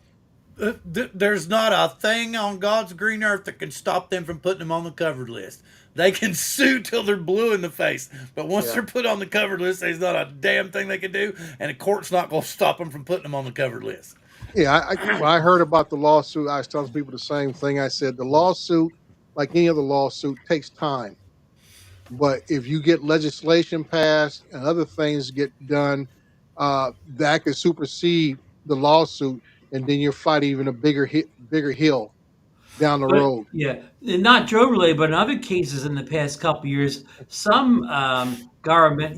There's not a thing on God's green earth that can stop them from putting them on the covered list. They can sue till they're blue in the face, but once Yeah. they're put on the covered list, there's not a damn thing they can do, and the court's not going to stop them from putting them on the covered list. Yeah. When I heard about the lawsuit, I was telling people the same thing. I said the lawsuit, like any other lawsuit, takes time. But if you get legislation passed and other things get done, that could supersede the lawsuit, and then you're fighting even a bigger hill down the But road. yeah, not drone related, but in other cases in the past couple of years, some government,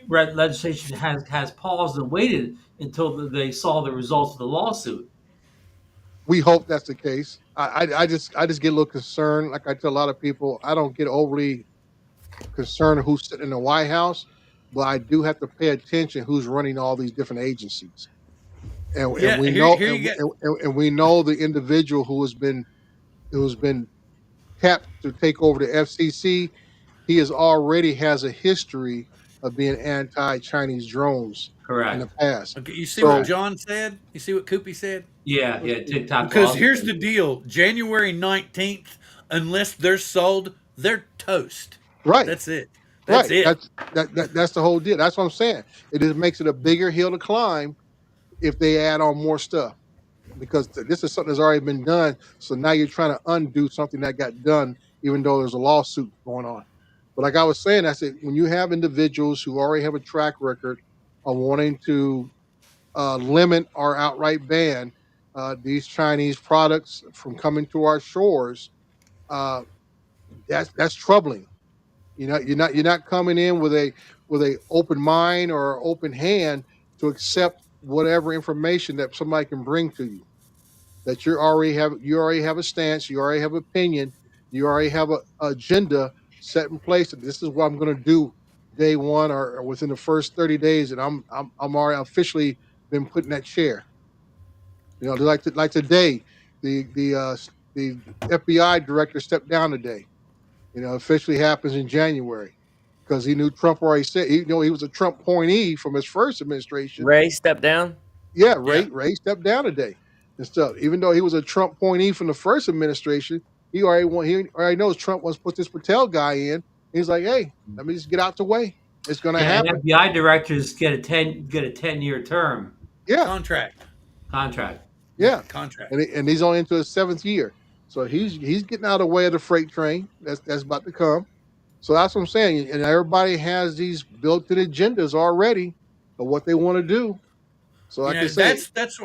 legislation has paused and waited until they saw the results of the lawsuit. We hope that's the case. I just get a little concerned. Like I tell a lot of people, I don't get overly concerned who's sitting in the White House, but I do have to pay attention who's running all these different agencies. And Yeah, we here, know here you get. and we know the individual who's been tapped to take over the FCC. He has already has a history of being anti-Chinese drones in Correct. the past. Okay, you see what So Correct. John said? You see what Koopy said? Yeah, what yeah. TikTok Because laws. here's the deal: January 19th, unless they're sold, they're toast. right, That's it. That's right. it. That's the whole deal. That's what I'm saying. It just makes it a bigger hill to climb if they add on more stuff because this is something that's already been done. So now you're trying to undo something that got done, even though there's a lawsuit going on. But like I was saying, I said when you have individuals who already have a track record of wanting to limit or outright ban these Chinese products from coming to our shores, uh, that's troubling. You're not coming in with a open mind or open hand to accept whatever information that somebody can bring to you. That you already have a stance, you already have opinion, you already have a agenda set in place. That this is what I'm going to do day one or within the first 30 days, and I'm already officially been put in that chair. Like today, the FBI director stepped down today. Officially happens in January. because he knew Trump already said he he was a Trump appointee from his first administration. Ray stepped down. Yeah, Yeah. Ray stepped down today and stuff. Even though he was a Trump appointee from the first administration, he already knows Trump wants to put this Patel guy in. He's like, hey, let me just get out the way. It's gonna Yeah, and happen. FBI directors get a 10-year term Yeah, Contract. contract. Yeah, yeah. contract. And he's only into his seventh year. So he's getting out of the way of the freight train that's about to come. So that's what I'm saying. And everybody has these built-in agendas already of what they want to do. So You like I know, say, that's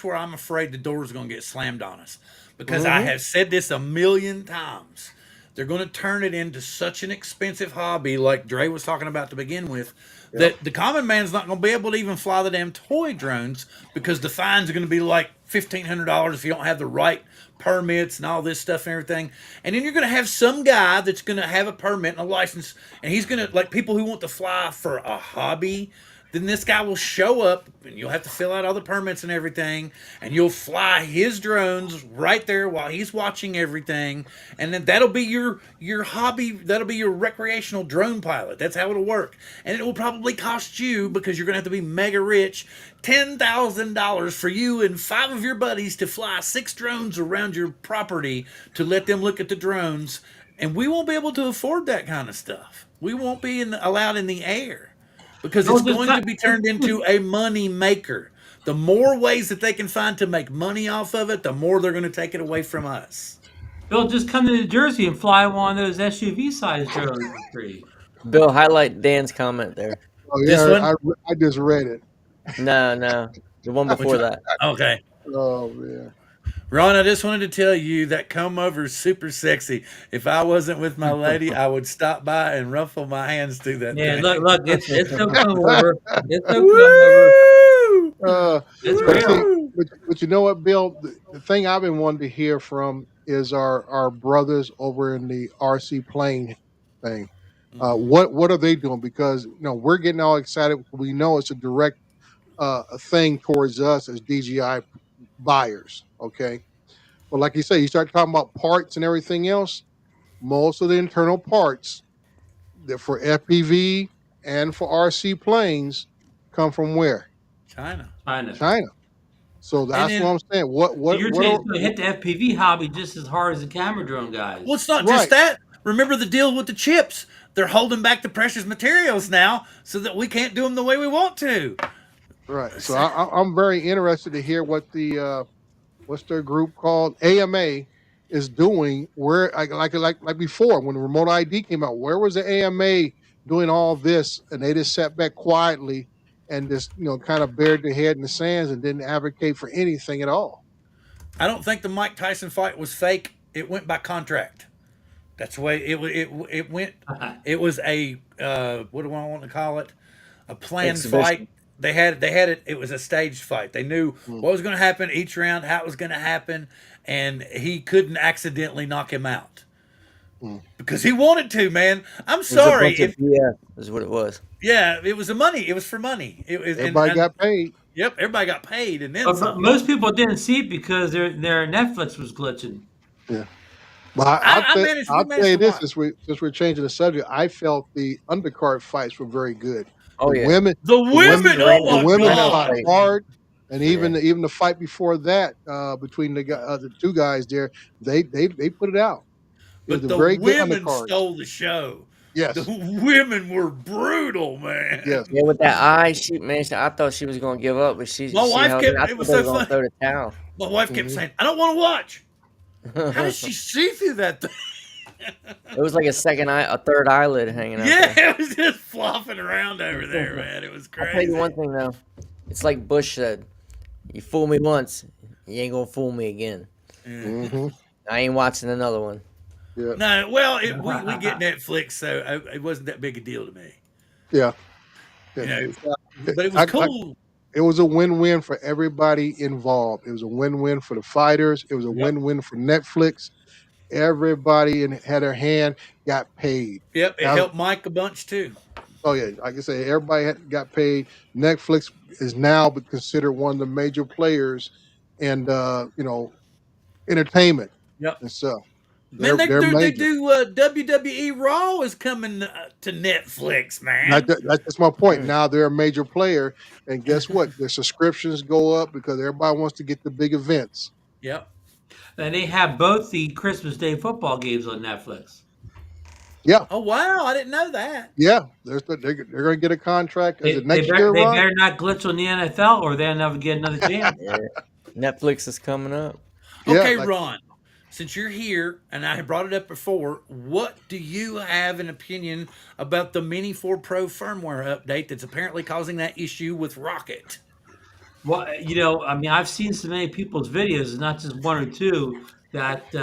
where I'm afraid the door is going to get slammed on us, because I hmm have said this a million times. They're going to turn it into such an expensive hobby, like Dre was talking about to begin with, yep, that the common man's not going to be able to even fly the damn toy drones, because the fines are going to be like $1,500 if you don't have the right permits and all this stuff and everything. And then you're going to have some guy that's going to have a permit and a license, and he's going to, like, people who want to fly for a hobby, then this guy will show up and you'll have to fill out all the permits and everything, and you'll fly his drones right there while he's watching everything, and then that'll be your hobby, that'll be your recreational drone pilot. That's how it'll work. And it will probably cost you, because you're going to have to be mega rich, $10,000 for you and 5 of your buddies to fly 6 drones around your property to let them look at the drones, and we won't be able to afford that kind of stuff. We won't be allowed in the air, because Bill it's just going to be turned into a money maker. The more ways that they can find to make money off of it, the more they're going to take it away from us. Bill, just come to New Jersey and fly one of those SUV sized drones for free. Bill, highlight Dan's comment there. oh This yeah, one? I just read it. No, the one Which before one? that. Okay. Oh man, Ron, I just wanted to tell you that comb over is super sexy. If I wasn't with my lady, I would stop by and ruffle my hands through that Yeah, thing. look, it's no come over. It's no come over. Woo! It's but see, real. Woo! but you know what, Bill? The thing I've been wanting to hear from is our brothers over in the RC plane thing. Mhm. What are they doing? Because we're getting all excited. We know it's a direct a thing towards us as DJI buyers. Okay, but like you say, you start talking about parts and everything else. Most of the internal parts that for FPV and for RC planes come from where? China. China. China. So And that's what then, I'm saying. What So what you're what saying are it's going to hit the FPV hobby just as hard as the camera drone well, guys? it's not just right, that. Remember the deal with the chips. They're holding back the precious materials now so that we can't do them the way we want to. right. So I'm very interested to hear what the what's their group called AMA is doing. Where like before when the remote ID came out, where was the AMA doing all this, and they just sat back quietly and just kind of buried their head in the sands and didn't advocate for anything at all. I don't think the Mike Tyson fight was fake. It went by contract. That's the way it went. It was a what do I want to call it? A planned fight. Exhibition. They had it. It was a staged fight. They knew Mm, what was going to happen each round, how it was going to happen, and he couldn't accidentally knock him out mm. because he wanted to. Man, I'm It was a sorry bunch of if BS, is what it was. yeah, it was the money. It was for money. It was Everybody and got paid. yep, everybody got paid and then But some. most people didn't see it because their Netflix was glitching. Yeah. But I managed. We I'll tell managed you to this watch since we're changing the subject, I felt the undercard fights were very good. Oh The yeah, women the the women women. Oh the my women Reno fought god! fight. hard, and Yeah, even the fight before that between the two guys there, they put it out. It was But a the very good women undercards. stole the show. The Yes, women were brutal, yes. man. yeah. With that eye, I thought she was gonna give up, but she My she wife held in. kept. I It thought was they were so gonna funny. throw the towel. My wife kept hmm saying, "I don't want to watch." How did she see through that thing? It was like a third eyelid hanging out Yeah, there. it was just flopping around over there, man. It was I'll tell you one crazy. thing though. It's like Bush said: "You fool me once, you ain't gonna fool me again." Yeah. hmm I ain't watching another one. Yeah, No, well, we get Netflix, so it wasn't that big a deal to me, yeah, you yeah. know. It, But it was I, cool. it was a win-win for everybody involved. It was a win-win for the fighters. It was a Yep, win-win for Netflix. Everybody had their hand got paid. yep. It Now, helped Mike a bunch too. oh yeah, like I say, everybody got paid. Netflix is now considered one of the major players in entertainment Yep. and stuff. Man, They're they major. do WWE Raw is coming to Netflix, man. That's just my point. Mm. Now they're a major player, and guess what? Their subscriptions go up because everybody wants to get the big events. Yep. And they have both the Christmas Day football games on Netflix. Yeah, Oh wow, I didn't know that. yeah. They're going to get a contract. Is it They next year, they Ron? better not glitch on the NFL, or they'll never get another chance. Yeah. Netflix is coming up. Yeah, Okay, like Ron, since you're here and I had brought it up before, what do you have an opinion about the Mini 4 Pro firmware update that's apparently causing that issue with Rocket? Well, I mean, I've seen so many people's videos, not just one or two, that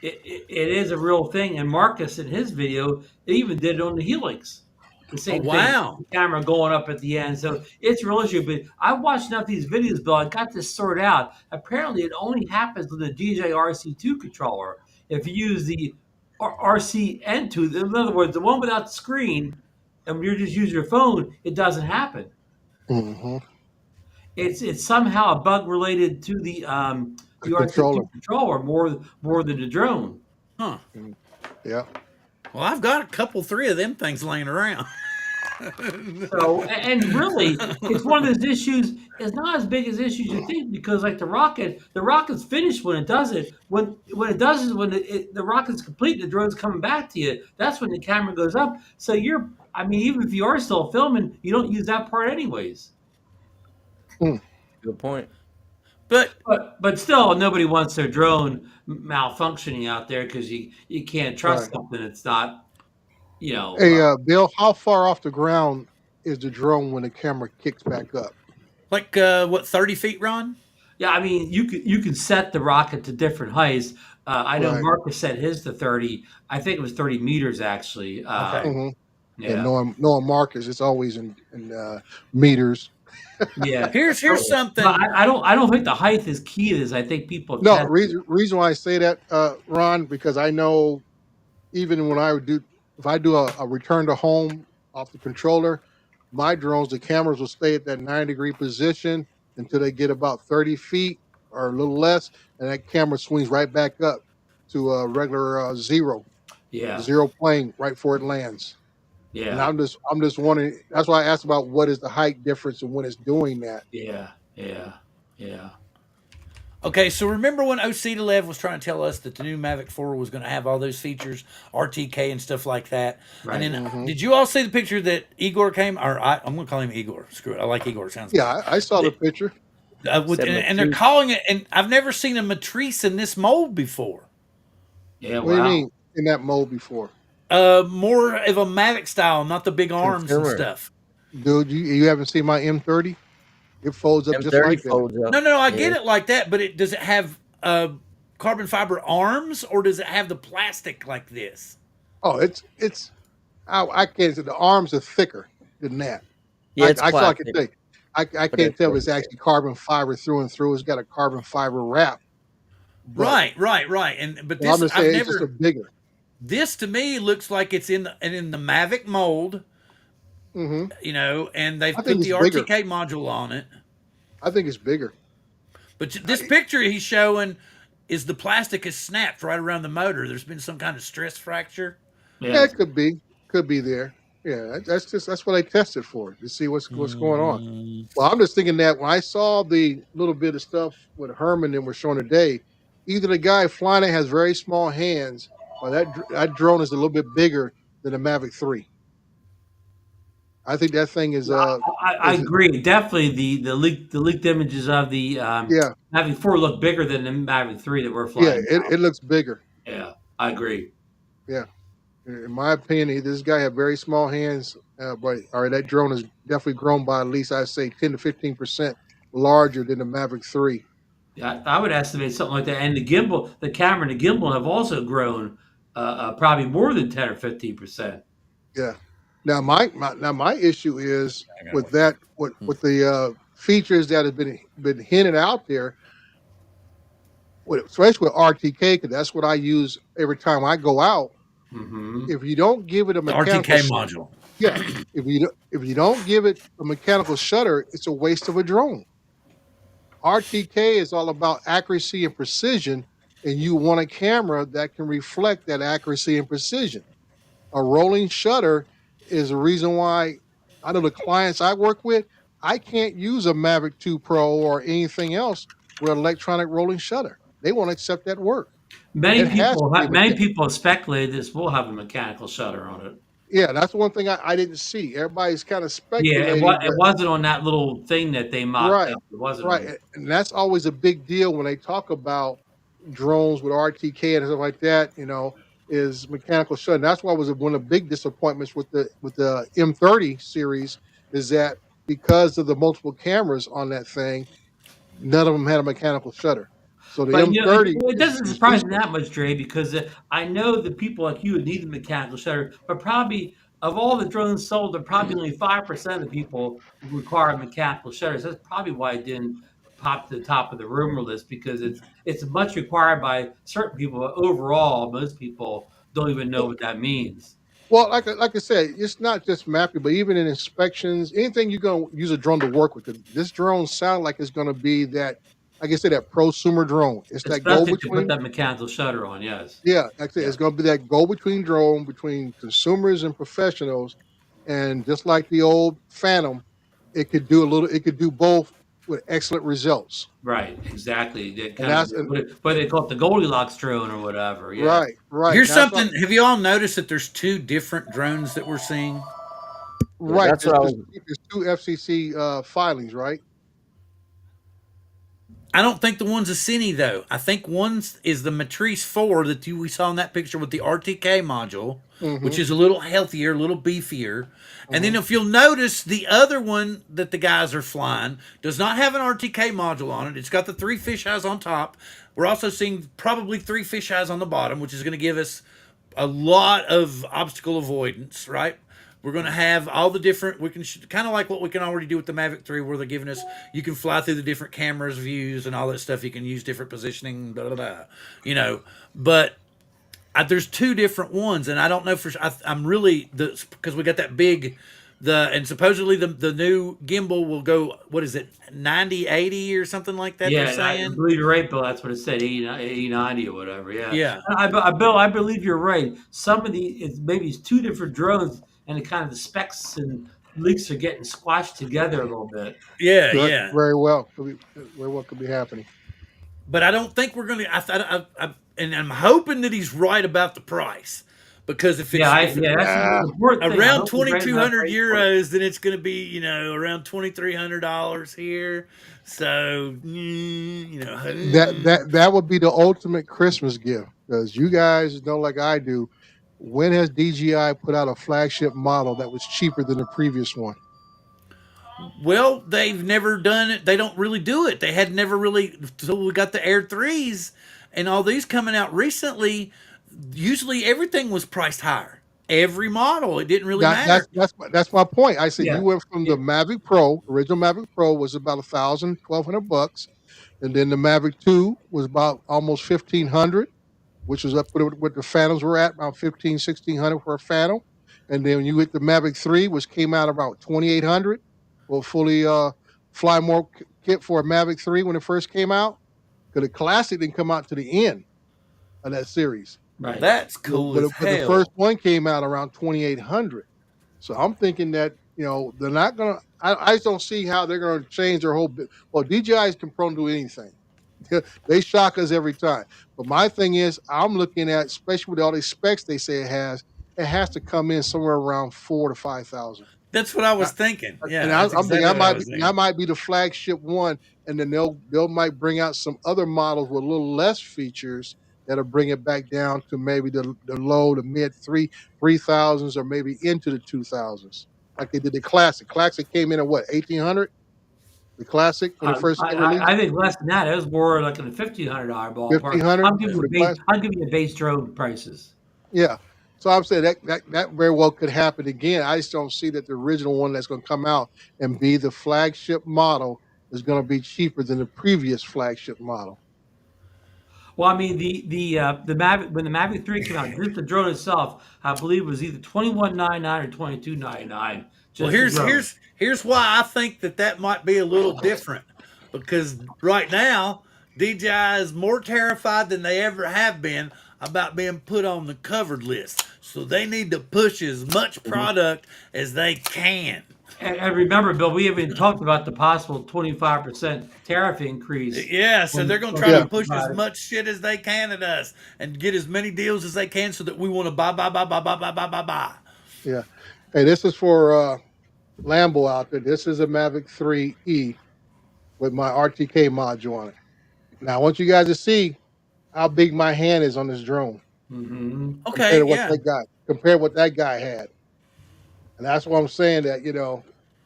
it is a real thing. And Marcus, in his video, even did it on the Helix. The Oh same thing, wow. the camera going up at the end. So it's a real issue. But I watched enough of these videos, Bill. I got this sorted out. Apparently, it only happens with the DJI RC2 controller. If you use the RCN2, in other words, the one without the screen, and you just use your phone, it doesn't happen. hmm It's somehow a bug related to the the RC2 controller. controller more than the drone. Huh. Mm, yeah. Well, I've got a couple, three of them things laying around. So and really, it's one of those issues. It's not as big as issues you think because like the rocket's finished when it does it. When it does it, the rocket's complete, the drone's coming back to you. That's when the camera goes up. So I mean, even if you are still filming, you don't use that part anyways. Mm, Good point. But But still, nobody wants their drone malfunctioning out there because you can't trust right. something that's not you know. Hey, Bill, how far off the ground is the drone when the camera kicks back up? like what, 30 feet, Ron? Yeah, I mean, you can set the rocket to different heights. I know Right. Marcus set his to 30. I think it was 30 meters actually. Okay. hmm And Yeah, knowing Marcus, it's always in meters. yeah. Here's So, but something. I don't think the height is key to this. I think people have No, tested. reason why I say that, Ron, because I know even when I would do if I do a return to home off the controller, my drones, the cameras will stay at that 9-degree position until they get about 30 feet or a little less, and that camera swings right back up to a regular Yeah, zero plane right before it lands. And yeah, I'm just wondering. That's why I asked about what is the height difference and when it's doing that. yeah, yeah, yeah. Okay, so remember when OC to Lev was trying to tell us that the new Mavic 4 was going to have all those features, RTK and stuff like that? And Right. then, hmm did you all see the picture that Igor came? I'm going to call him Igor. Screw it. I like Igor. It sounds good. Yeah, I saw the picture. And they're 72. calling it, and I've never seen a matrice in this mold before. Yeah. What do you Wow. mean in that mode before, More of a Mavic style, not the big arms and Consumer. stuff. dude? You haven't seen my M30? It folds up just M30 like that. folds up. No, I get Yeah. it like that, but does it have carbon fiber arms, or does it have the plastic like this? Oh, it's I can't say the arms are thicker than that. Yeah, it's I can plastic, tell you. I but can't it's tell if like it's actually carbon fiber through and through. It's got a carbon fiber wrap. But Right. And but well, I'm this just I've saying it's just a never. bigger. This to me looks like it's in the Mavic mold, hmm and they've I put think the it's bigger. RTK module on it. I think it's bigger. But this picture he's showing is the plastic is snapped right around the motor. There's been some kind of stress fracture. Yeah, Yeah. it could be there. Yeah, that's what I tested for to see what's going on. Mm. Well, I'm just thinking that when I saw the little bit of stuff with Herman and we're showing today, either the guy flying it has very small hands, or that drone is a little bit bigger than the Mavic 3. I think that thing I is agree. Definitely the leaked images of the yeah Mavic 4 look bigger than the Mavic 3 that we're yeah flying it looks bigger. now. Yeah, I agree. Yeah, in my opinion, this guy had very small hands, but all right, that drone is definitely grown by at least I'd say 10 to 15% larger than the Mavic 3. Yeah, I would estimate something like that. And the camera and the gimbal have also grown probably more than 10 or 15%. Yeah. Now my issue is I gotta with wait. that with the features that have been hinted out there, especially with RTK, because that's what I use every time I go out. Hmm. If you don't give it a The mechanical, RTK module. yeah, if you don't give it a mechanical shutter, it's a waste of a drone. RTK is all about accuracy and precision. If you don't give it a mechanical shutter, it's a waste of a drone. RTK is all about accuracy and precision. If you don't give it a mechanical shutter, it's a waste of a drone. RTK is all about accuracy and precision. If you don't give it a mechanical shutter, it's a waste of a drone. and you want a camera that can reflect that accuracy and precision. A rolling shutter is the reason why I know the clients I work with, I can't use a Mavic 2 Pro or anything else with electronic rolling shutter. They won't accept that work. It has to be Many mechanical. people have speculated this will have a mechanical shutter on it. Yeah, that's one thing I didn't see. Everybody's kind of Yeah, speculating, it but wasn't on that little thing that they mocked right, up. It wasn't right, on it. and that's always a big deal when they talk about drones with RTK and stuff like that. Is mechanical shutting. That's why it was one of the big disappointments with the M30 series is that because of the multiple cameras on that thing, none of them had a mechanical shutter. So the But M30 it doesn't is surprise me useless. that much, Dre, because I know that people like you would need the mechanical shutter, but probably of all the drones sold, there probably only 5% of the people require mechanical shutters. That's probably why it didn't pop to the top of the rumor list because it's much required by certain people, but overall, most people don't even know what that means. Well, like I said, it's not just mapping, but even in inspections, anything you're gonna use a drone to work with. 'Cause this drone sound like it's gonna be that, like I said, that prosumer drone. It's that go Especially if you put between. that mechanical shutter on, yes. Yeah, like I said, Yeah. it's gonna be that go between drone between consumers and professionals, and just like the old Phantom, it could do both with excellent results. Right, exactly. That And kind of that's and what they call it the Goldilocks drone or whatever. Yeah. right, right. And Here's that's what something. Have you all noticed that there's two different drones that we're seeing? Yeah, right. that's what I was. There's two FCC filings, right? I don't think the one's a Cine though. I think one's is the Matrice 4 that we saw in that picture with the RTK module, which Mm-hmm. is a little healthier, a little beefier. And Mm-hmm. then if you'll notice, the other one that the guys are flying does not have an RTK module on it. It's got the three fisheyes on top. We're also seeing probably three fisheyes on the bottom, which is going to give us a lot of obstacle avoidance, right? We're going to have all the different, we can kind of like what we can already do with the Mavic 3, where they're giving us, you can fly through the different cameras, views, and all that stuff. You can use different positioning, blah, blah, blah, you know. But there's two different ones, and I don't know for sure. I'm really, because we got that big, and supposedly the new gimbal will go, what is it, 90, 80 or something like that, they're Yeah, and I saying? believe you're right, Bill. That's what it said, 80, 90 or whatever. Yeah, Yeah. Bill, I believe you're right. Some of maybe it's two different drones, and the kind of the specs and leaks are getting squashed together a little bit. Yeah, That yeah. very well could be happening. But I don't think we're going to. And I'm hoping that he's right about the price, because if That's the Ah, most important thing. I around hope he's right in that 2,200 price point. euros, then it's going to be around $2,300 here. So that would be the ultimate Christmas gift because you guys know, like I do, when has DJI put out a flagship model that was cheaper than the previous one? well, they've never done it. They don't really do it. They had never really. So we got the Air 3s and all these coming out recently. Usually everything was priced higher. Every model, it didn't really matter. That's my point. I said Yeah, you went from yeah, the Mavic Pro, original Mavic Pro was about 1,000, 1,200 bucks, and then the Mavic 2 was about almost 1,500, which was up with what the Phantoms were at, about 15, 1,600 for a Phantom. And then you hit the Mavic 3, which came out about 2,800 for fully fly more kit for a Mavic 3 when it first came out. Because the Classic didn't come out to the end of that series. right. That's cool as But the first hell. one came out around 2,800. So I'm thinking that, they're not going to, I just don't see how they're going to change their whole bit. Well, DJIs can prone to anything. They shock us every time. But my thing is, I'm looking at, especially with all these specs they say it has to come in somewhere around 4 to 5,000. That's what I was I- thinking. Yeah, And that's I'm thinking exactly what I was that thinking. might be the flagship one, and then they'll might bring out some other models with a little less features that'll bring it back down to maybe the low to mid 3,000s or maybe into the 2,000s, like they did the Classic. Classic came in at what 1,800. The Classic when it first got released, I think less than that. It was more like in the $1,500 ballpark. 1,500 for the Classic. I'm giving you base drone prices. Yeah. So I'm saying that very well could happen again. I just don't see that the original one that's going to come out and be the flagship model is going to be cheaper than the previous flagship model. Well, I mean the Mavic when the Mavic 3 came out, just the drone itself, I believe was either 2199 or 2299. Well, Just the drone. here's why I think that might be a little different, because right now DJI is more terrified than they ever have been about being put on the covered list. So they need to push as much product as they can. And remember, Bill, we haven't talked about the possible 25% tariff increase. Yeah, so they're going to try Yeah. to push as much shit as they can at us and get as many deals as they can so that we want to buy. Yeah. Hey, this is for Lambo out there. This is a Mavic 3E with my RTK module on it. Now, I want you guys to see how big my hand is on this drone Mm-hmm. compared Okay, to what yeah. that guy had. And that's why I'm saying that,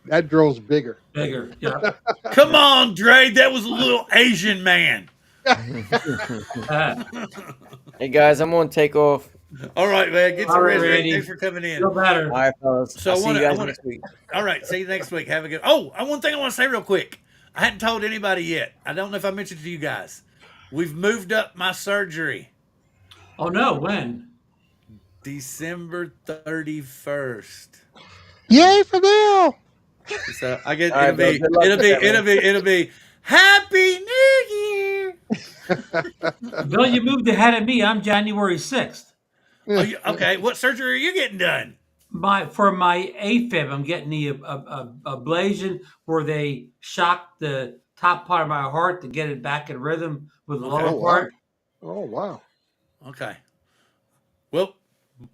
that drone's bigger. Bigger. Yeah. Come on, Dre. That was a little Asian man. Hey guys, I'm gonna take off. All right, man. Get All some right, rest. Randy. Thanks for coming in. Feel better. All right, fellas. So I'll I see wanna- you I guys wanna- next week. All right. See you next week. Have a good. Oh, one thing I want to say real quick. I hadn't told anybody yet. I don't know if I mentioned it to you guys. We've moved up my surgery. Oh no, when? December 31st. Yay for Bill! So I get All right, Bill, good luck with that, it'll be Happy New Year. Bill, you moved ahead of me. I'm January 6th. Okay, what surgery are you getting done? For my AFib, I'm getting the ablation where they shock the top part of my heart to get it back in rhythm with the Okay. lower Oh, wow. part. Oh, wow. Okay. Well,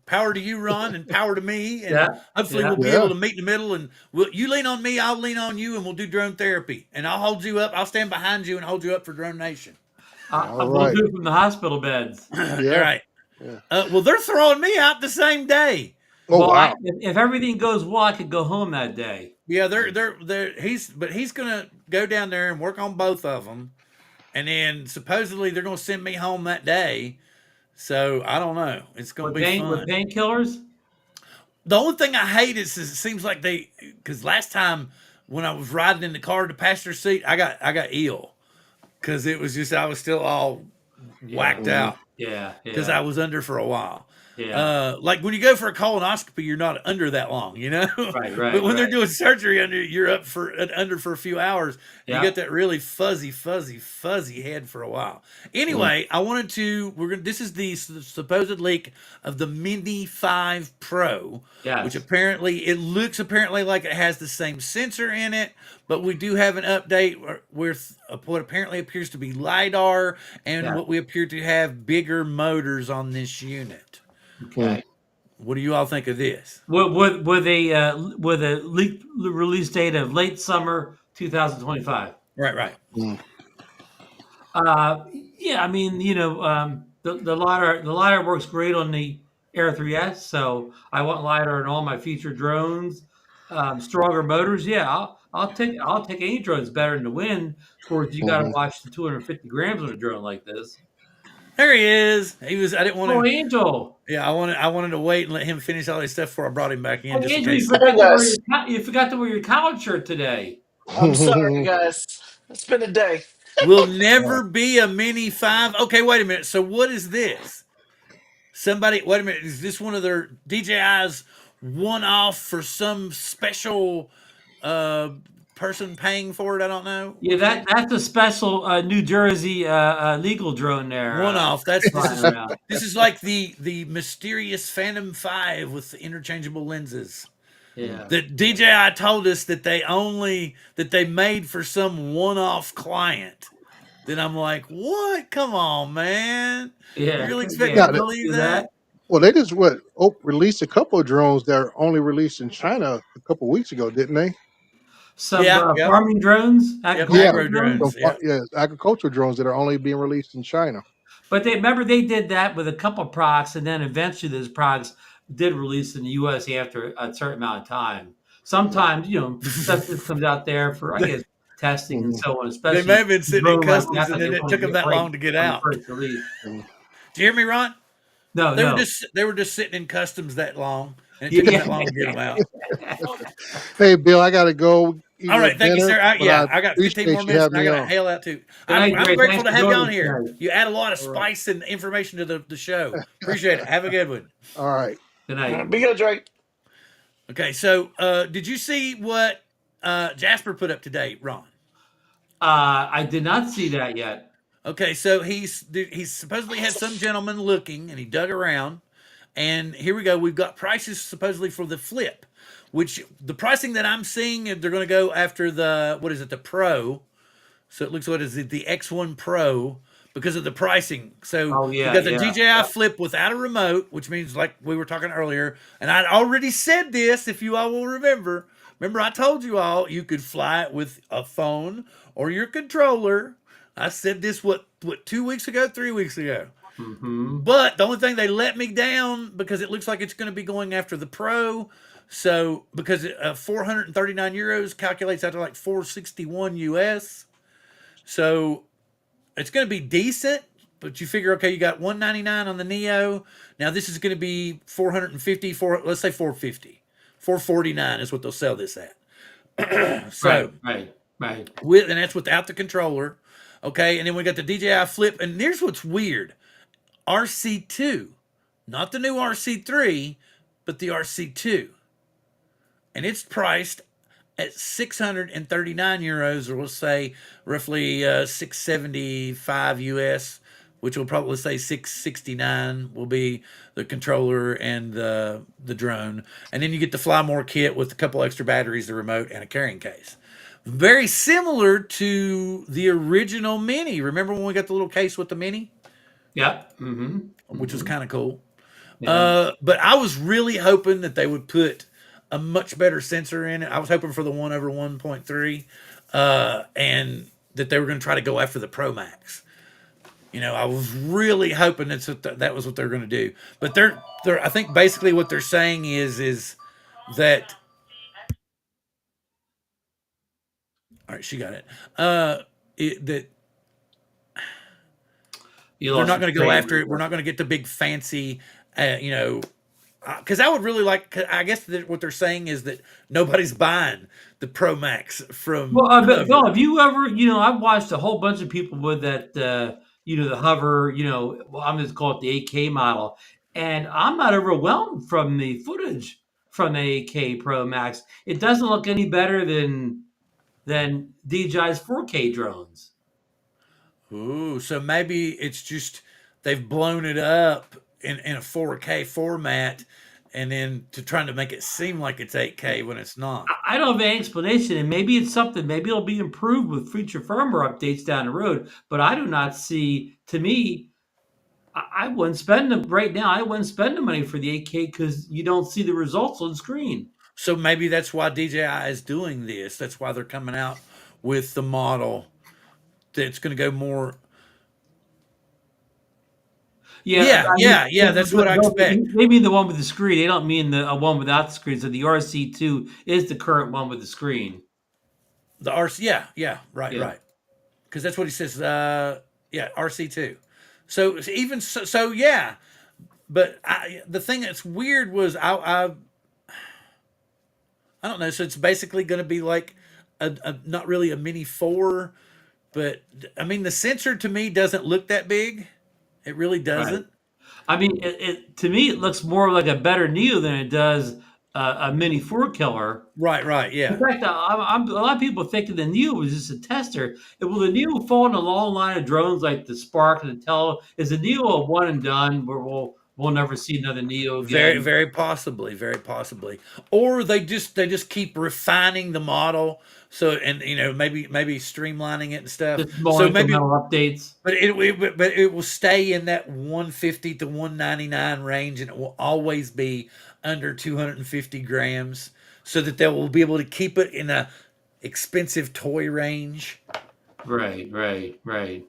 power to you, Ron, and power to me, and Yeah, hopefully yeah. we'll be Yeah. able to meet in the middle. And you lean on me, I'll lean on you, and we'll do drone therapy. And I'll hold you up. I'll stand behind you and hold you up for Drone Nation. All We'll right. do it from the hospital beds. Yeah. All right. Yeah. Well, they're throwing me out the same day. Oh, Well, wow. if everything goes well, I could go home that day. Yeah, he's gonna go down there and work on both of them, and then supposedly they're gonna send me home that day. So I don't know. It's gonna be fun. With painkillers? The only thing I hate is it seems like because last time when I was riding in the car to passenger seat, I got ill because it was just I was still all whacked out Yeah. because I was under for a while. Yeah. Like when you go for a colonoscopy, you're not under that long, Right, But when they're doing surgery you're up under for a few hours. Yeah. You get that really fuzzy head for a while. Anyway, I wanted to. This is the supposed leak of the Mini 5 Pro, Yes. which it looks like it has the same sensor in it, but we do have an update with what apparently appears to be LiDAR and Yeah. what we appear to have bigger motors on this unit. Okay. What do you all think of this? With a leaked release date of late summer 2025. Right. Yeah, I mean, the LiDAR works great on the Air 3S, so I want LiDAR in all my future drones. Stronger motors, yeah, I'll take any drones better than the wind. Of course, you got to watch the 250 grams on a drone like this. There he is. I didn't want Oh, to. Angel! Yeah, I wanted to wait and let him finish all his stuff before I brought him back in. Oh, Just in Angel, case. you forgot to wear your collared shirt today. I'm sorry, guys. It's been a day. Will never be a Mini 5. Okay, wait a minute. So what is this? Wait a minute. Is this one of their DJI's one-off for some special person paying for it? I don't know. Yeah, that's a special New Jersey legal drone there. One-off. Flying around. This is like the mysterious Phantom 5 with the interchangeable lenses. Yeah. That DJI told us that they made for some one-off client. Then I'm like, what? Come on, man. Yeah. You really expect Yeah, me to believe that? Well, they just released a couple of drones that are only released in China a couple of weeks ago, didn't they? Some Yep. farming drones, agro drones. So, agricultural drones that are only being released in China. But they did that with a couple of products, and then eventually those products did release in the U.S. after a certain amount of time. Sometimes, stuff just comes out there for, I guess, testing and so on. Especially They may have been sitting in drone like customs that, and they then it want took to them get that right long to get on the out. first release. Do you hear me, Ron? No, They were just sitting in customs that long, and it took them that long to get them out. Hey, Bill, I got to go. All right, thank you, sir. I got 15 more minutes, and I got to on. hail out too. Night, I'm Dre. grateful Thanks to for have you joining on us here. tonight. You add a lot of spice and information to the show. Appreciate it. Have a good one. All right. Good night. Be good, Drake. Okay, so did you see what Jasper put up today, Ron? I did not see that yet. Okay, so he's supposedly had some gentleman looking, and he dug around, and here we go. We've got prices supposedly for the flip, which the pricing that I'm seeing, they're going to go after the what is it, the Pro. So it looks, what is it, the X1 Pro, because of the pricing. So Oh we yeah, got the yeah. DJI Flip without a remote, which means, like we were talking earlier, and I'd already said this, if you all will remember. Remember, I told you all you could fly it with a phone or your controller. I said this, what 2 weeks ago, 3 weeks ago. Hmm. But the only thing, they let me down because it looks like it's going to be going after the Pro. So because 439 euros calculates out to like 461 US. So it's going to be decent, but you figure, okay, you got 199 on the Neo. Now this is going to be 450, let's say 450. 449 is what they'll sell this at. Right, So right, right. and that's without the controller. Okay, and then we got the DJI Flip, and here's what's weird. RC2, not the new RC3, but the RC2. And it's priced at 639 euros, or we'll say roughly 675 US, which will probably say 669 will be the controller and the drone. And then you get the Fly More kit with a couple extra batteries, the remote, and a carrying case. Very similar to the original Mini. Remember when we got the little case with the Mini, Yep. Hmm. which was Hmm. kind of cool. Yeah. But I was really hoping that they would put a much better sensor in it. I was hoping for the 1/1.3, and that they were going to try to go after the Pro Max. I was really hoping that was what they're going to do. But I think basically what they're saying is that, all right, she got it. That You they're lost not your going to go train. after it. We're not going to get the big fancy, because I would really like. I guess that what they're saying is that nobody's buying the Pro Max from Well, but Bill, Hover. have you ever, I've watched a whole bunch of people with that, the hover, well, I'm just call it the 8K model, and I'm not overwhelmed from the footage from the 8K Pro Max. It doesn't look any better than DJI's 4K drones. Ooh, so maybe it's just they've blown it up in a 4K format, and then to trying to make it seem like it's 8K when it's not. I don't have any explanation, and maybe it's something. Maybe it'll be improved with future firmware updates down the road. But I do not see. To me, I wouldn't spend them right now. I wouldn't spend the money for the 8K because you don't see the results on screen. So maybe that's why DJI is doing this. That's why they're coming out with the model that's going to go more. Yeah, Yeah, yeah, yeah. That's what I expect. they mean the one with the screen. They don't mean the one without the screen. So the RC2 is the current one with the screen. The RC, yeah, yeah, right, Yeah. right. Because that's what he says. Yeah, RC2. So even so, yeah. But the thing that's weird was I don't know. So it's basically going to be like a not really a Mini 4, but I mean the sensor to me doesn't look that big. It really Right. doesn't. I mean, to me, it looks more like a better Neo than it does a Mini 4 killer. Right, right, In yeah. fact, a lot of people thinking the Neo was just a tester. Will the Neo fall in a long line of drones like the Spark and the Tello? Is the Neo a one and done where we'll never see another Neo Very, again? very possibly, very possibly. Or they just keep refining the model. So, and maybe streamlining it and stuff. Just small So maybe, incremental updates. but it will stay in that 150 to 199 range, and it will always be under 250 grams, so that they will be able to keep it in a expensive toy range. Right, right, right.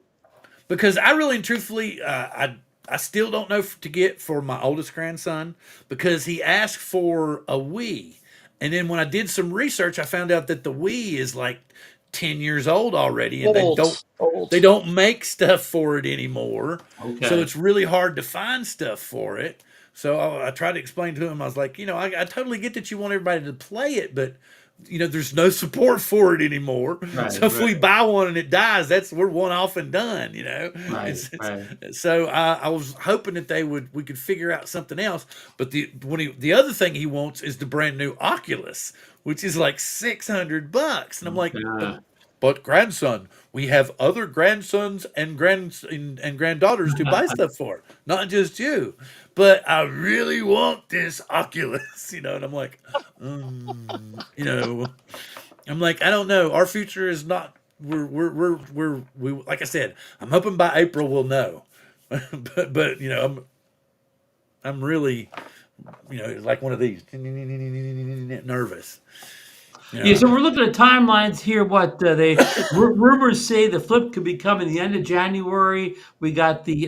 Because I really and truthfully, I still don't know to get for my oldest grandson, because he asked for a Wii, and then when I did some research, I found out that the Wii is like 10 years old already, and they Old, don't old. they don't make stuff for it anymore. So Okay. it's really hard to find stuff for it. So I tried to explain to him. I was like, I totally get that you want everybody to play it, but there's no support for it anymore. Right, So if we right, buy one and it dies, we're one off and done. right, right. So I was hoping that we could figure out something else. But the other thing he wants is the brand new Oculus, which is like $600, and I'm like, but Yeah. but grandson, we have other grandsons and granddaughters to buy stuff for, not just you. But I really want this Oculus, and I'm like, you know, I'm like, I don't know. Our future is not. We like I said. I'm hoping by April we'll know, but I'm really like one of these nervous. Yeah, so we're looking at timelines here. What rumors say the flip could be coming the end of January. We got the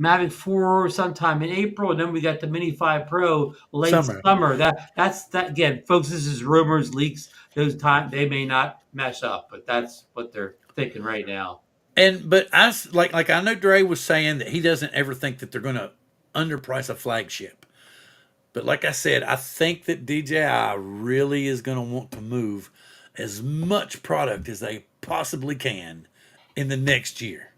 Mavic 4 sometime in April, and then we got the Mini 5 Pro late Summer. summer. That's that again, folks. This is rumors, leaks. Those time they may not mesh up, but that's what they're thinking right now. But like I know Dre was saying that he doesn't ever think that they're going to underprice a flagship. But like I said, I think that DJI really is going to want to move as much product as they possibly can in the next year,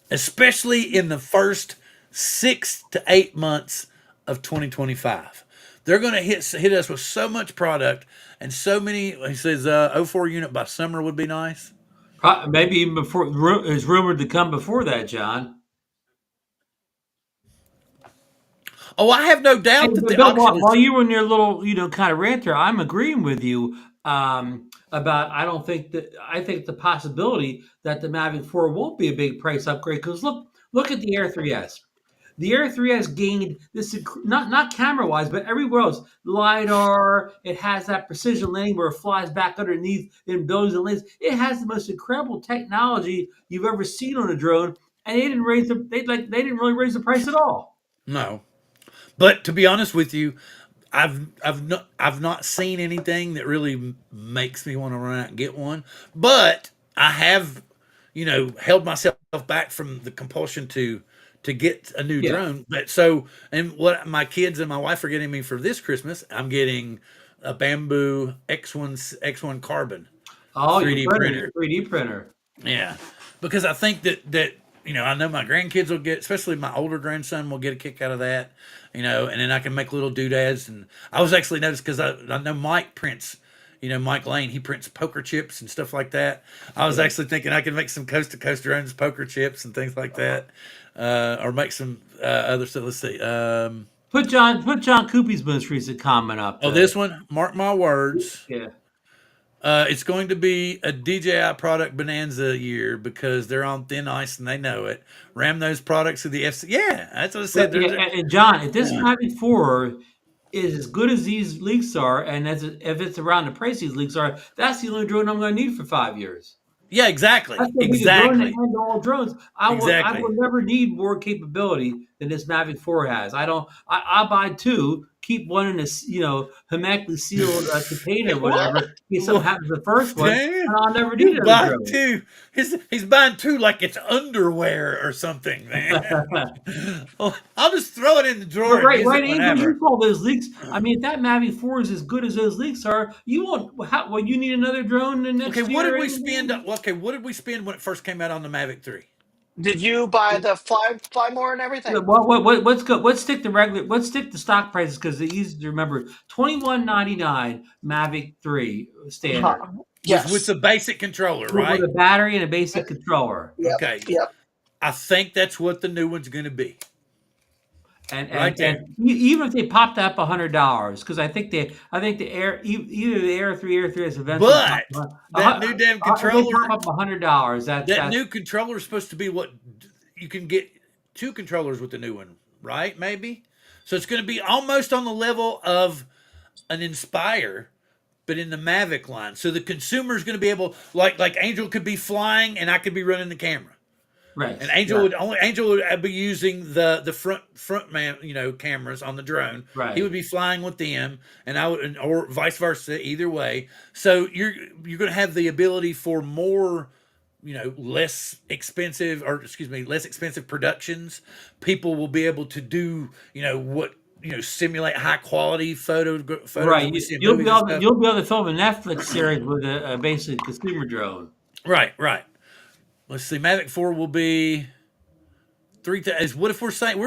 especially in the first 6 to 8 months of 2025. They're going to hit us with so much product and so many. He says 04 unit by summer would be nice. Maybe even before is rumored to come before that, John. Oh, I have no doubt that the Bill, auction while is. you were in your little, kind of rant there, I'm agreeing with you about. I think the possibility that the Mavic 4 won't be a big price upgrade because look at the Air 3S. The Air 3S gained this not camera wise, but everywhere else. LiDAR, it has that precision landing where it flies back underneath in buildings and lands. It has the most incredible technology you've ever seen on a drone, and they didn't really raise the price at all. No. But to be honest with you, I've not seen anything that really makes me want to run out and get one. But I have, held myself back from the compulsion to get a new Yeah. drone. And what my kids and my wife are getting me for this Christmas, I'm getting a Bamboo X1 Carbon Oh, 3D printer. 3D printer. Yeah, because I think that I know my grandkids will get, especially my older grandson will get a kick out of that, and then I can make little doodads. And I was actually noticed because I know Mike prints, Mike Lane, he prints poker chips and stuff like that. I was actually thinking I could make some coast to coast drones, poker chips and things like that, or make some other stuff. Let's see. Put John Coopy's most recent comment up. Oh, this one, mark my words. Yeah. It's going to be a DJI product bonanza year because they're on thin ice and they know it. Ram those products to the FC. Yeah, that's what I said. And John, if this Mavic 4 is as good as these leaks are, and if it's around the price these leaks are, that's the only drone I'm going to need for 5 years. Yeah, exactly. That's going to be the drone that handles all drones. I will never need more capability than this Mavic 4 has. I'll buy two, keep one in a hermetically sealed container, whatever. In case something happens to the first one, and I'll never need another drone. Two. He's buying two like it's underwear or something, man. Well, I'll just throw it in the drawer. Right, Angel, you call those leaks. I mean, if that Mavic 4 is as good as those leaks are, you won't. You need another drone the next year. What did we spend? Okay, what did we spend when it first came out on the Mavic 3? Did you buy the fly more and everything? Let's stick the stock prices because it's easy to remember. $21.99 Mavic 3 standard. Yes. With the basic controller, right? With a battery and a basic controller. Yep. Okay. Yep. I think that's what the new one's going to be. And even if they popped up $100, because I think the Air either the Air 3 has eventually. But that new damn controller pop up $100. That new controller is supposed to be what you can get 2 controllers with the new one, right? Maybe. So it's going to be almost on the level of an Inspire, but in the Mavic line. So the consumer is going to be able, like Angel could be flying and I could be running the camera. Right. And Angel would be using the front man, cameras on the drone. Right. He would be flying with them, and I would, or vice versa, either way. So you're going to have the ability for more, less expensive productions. People will be able to do, simulate high quality photos. Right. You'll be able to film a Netflix series with a basic consumer drone. Right. Let's see. Mavic 4 will be Is what if we're saying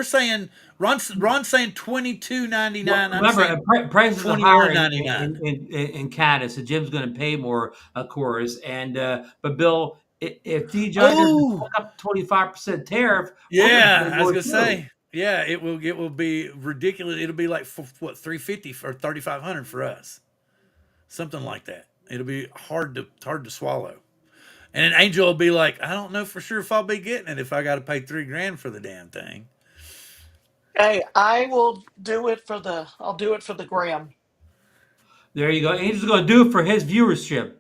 Ron's saying $22.99. I'm Remember, saying prices are higher $21.99. in Canada, so Jim's going to pay more, of course. And but Bill, if DJI doesn't Oh, hook up 25% tariff, we're going to pay yeah, I was more gonna too. say, yeah, it will be ridiculous. It'll be like what 350 or 3,500 for us, something like that. It'll be hard to swallow. And an angel will be like, I don't know for sure if I'll be getting it if I got to pay $3,000 for the damn thing. Hey, I'll do it for the gram, There you go. Angel's going to do it for his viewership.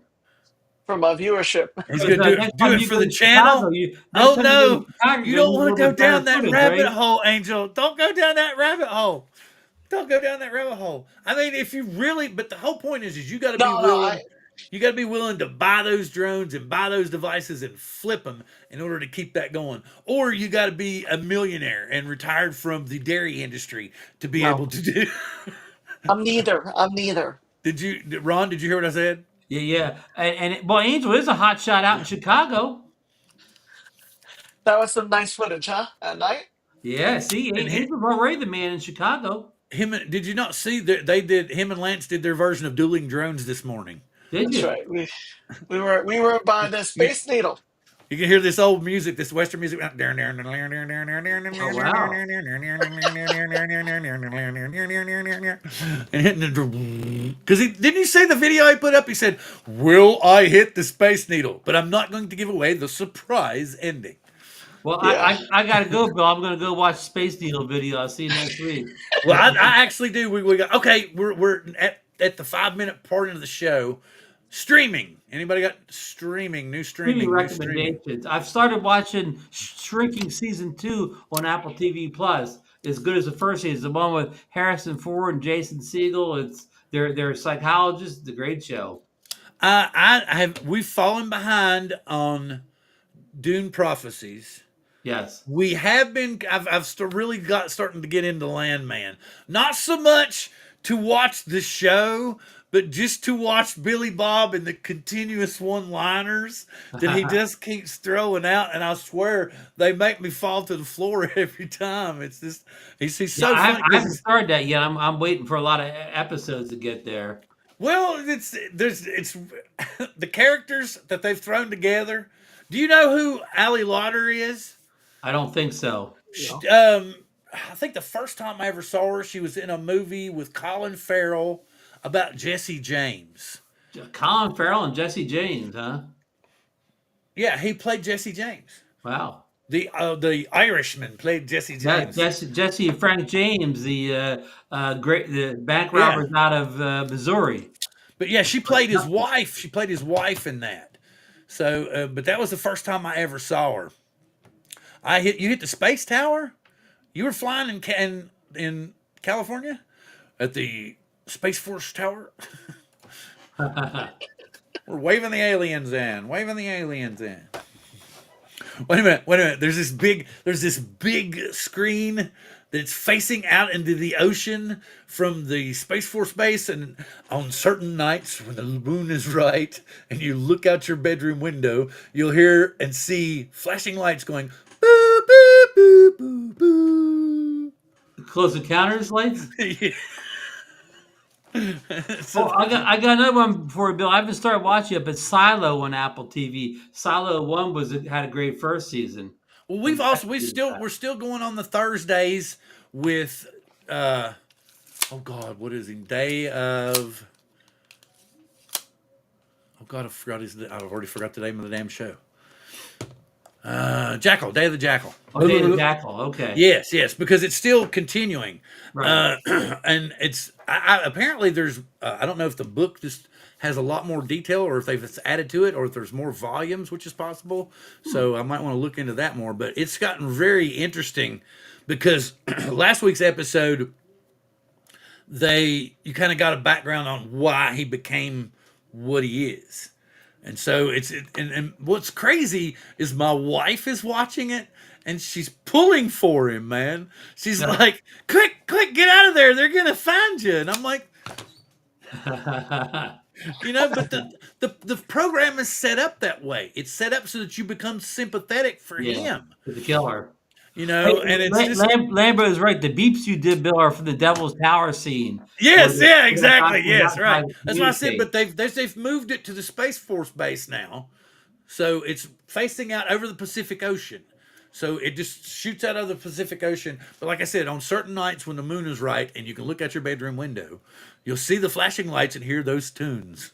for my viewership. He's Because gonna do next do time it you for go the to Chicago, channel. Oh no, You're you going to don't need a want little to go bit better down that footage, rabbit right? hole, Angel. Don't go down that rabbit hole. Don't go down that rabbit hole. I mean, if you really, but the whole point is you got to be No, no, willing. You got to be willing to buy those drones and buy those devices and flip them in order to keep that going. Or you got to be a millionaire and retired from the dairy industry to be no. able to do. I'm neither. I'm neither. Ron? Did you hear what I said? Yeah, yeah. Well, Angel is a hot shot out in Chicago. That was some nice footage, huh? At night. Yeah, see, And Angel's already the man in Chicago. did you not see that they did? Him and Lance did their version of dueling drones this morning. Did That's you? right. We were by the You, Space Needle. you can hear this old music, this Western music. And Oh, wow. hitting because didn't you see the video I put up? He said, "Will I hit the Space Needle?" But I'm not going to give away the surprise ending. Well, Yeah. I got to go, Bill. I'm going to go watch Space Needle video. I'll see you next week. Well, I actually do. We got okay. We're at the 5 minute part of the show. Streaming. Anybody got streaming? New Streaming streaming. New streaming. recommendations. I've started watching Shrinking season 2 on Apple TV Plus. As good as the first season, the one with Harrison Ford and Jason Segel. They're psychologists. It's a great show. We've fallen behind on Dune Prophecies. Yes. We have been. Really got starting to get into Landman. Not so much to watch the show, but just to watch Billy Bob and the continuous one-liners that he just keeps throwing out. And I swear they make me fall to the floor every time. It's just he's Yeah, so funny I haven't because started that yet. I'm waiting for a lot of episodes to get there. well, it's the characters that they've thrown together. Do you know who Ali Lauder is? I don't think so. I think the first time I ever saw her, she was in a movie with Colin Farrell about Jesse James. Colin Farrell and Jesse James, huh? Yeah, he played Jesse James. Wow. The Irishman played Jesse Yeah, James. Jesse Frank James, the bank Yeah, robbers out of Missouri. but yeah, she played his wife. She played his wife in that. So, but that was the first time I ever saw her. You hit the space tower. You were flying in California at the Space Force Tower. We're waving the aliens in. Waving the aliens in. Wait a minute. Wait a minute. There's this big screen that's facing out into the ocean from the Space Force base, and on certain nights when the moon is right and you look out your bedroom window, you'll hear and see flashing lights going boo boo boo boo boo. Close Encounters lights. Yeah. Oh, I got another one for you, Bill. I haven't started watching it, but Silo on Apple TV. Silo 1 had a great first season. Well, And the second season we're still going on the Thursdays with oh God, what is he? Day of oh God, I already forgot the name of the damn show. Jackal, Day of the Jackal. Oh, Day of the Jackal. Okay. Yes, because it's still continuing, Right. and it's apparently there's I don't know if the book just has a lot more detail or if they've added to it or if there's more volumes, which is possible. So I might want to look into that more. But it's gotten very interesting because last week's episode you kind of got a background on why he became what he is. And so and what's crazy is my wife is watching it and she's pulling for him, man. She's like, quick, get out of there. They're going to find you. And I'm like, but the program is set up that way. It's set up so that you become sympathetic for him. The killer. Hey, and it's just Lambo is right. The beeps you did, Bill, are from the Devil's Tower scene. yes, yeah, Where they're exactly, yes, not right. trying to That's why I said, communicate. but they've moved it to the Space Force base now, so it's facing out over the Pacific Ocean. So it just shoots out of the Pacific Ocean. But like I said, on certain nights when the moon is right and you can look out your bedroom window, you'll see the flashing lights and hear those tunes.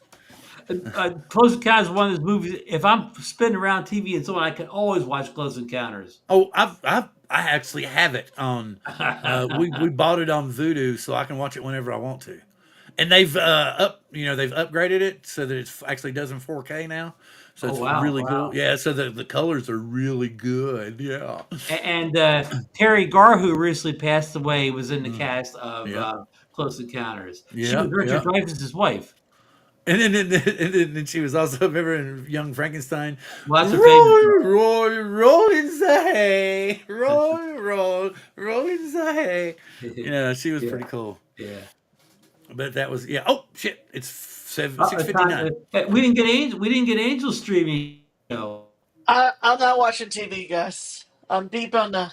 Close Encounters is one of those movies. If I'm spinning around TV and so on, I can always watch Close Encounters. Oh, I actually have it on. We bought it on Vudu, so I can watch it whenever I want to. And they've upgraded it so that it actually does in 4K now. So Oh it's wow, really cool. wow! Yeah, so the colors are really good. Yeah. And Terry Garr, who recently passed away, was in the cast of Yeah. Close Encounters. She was Yeah. Richard Yeah. Dreyfuss's wife. And then she was also, remember in Young Frankenstein, Well, that's her famous roll, role. roll, roll in the hay, roll in the hay. She was Yeah, pretty cool. yeah. But that was yeah. Oh shit! It's six It's fifty not, nine. we didn't get Angel. We didn't get Angel streaming. No. I'm not watching TV, guys. I'm deep in the.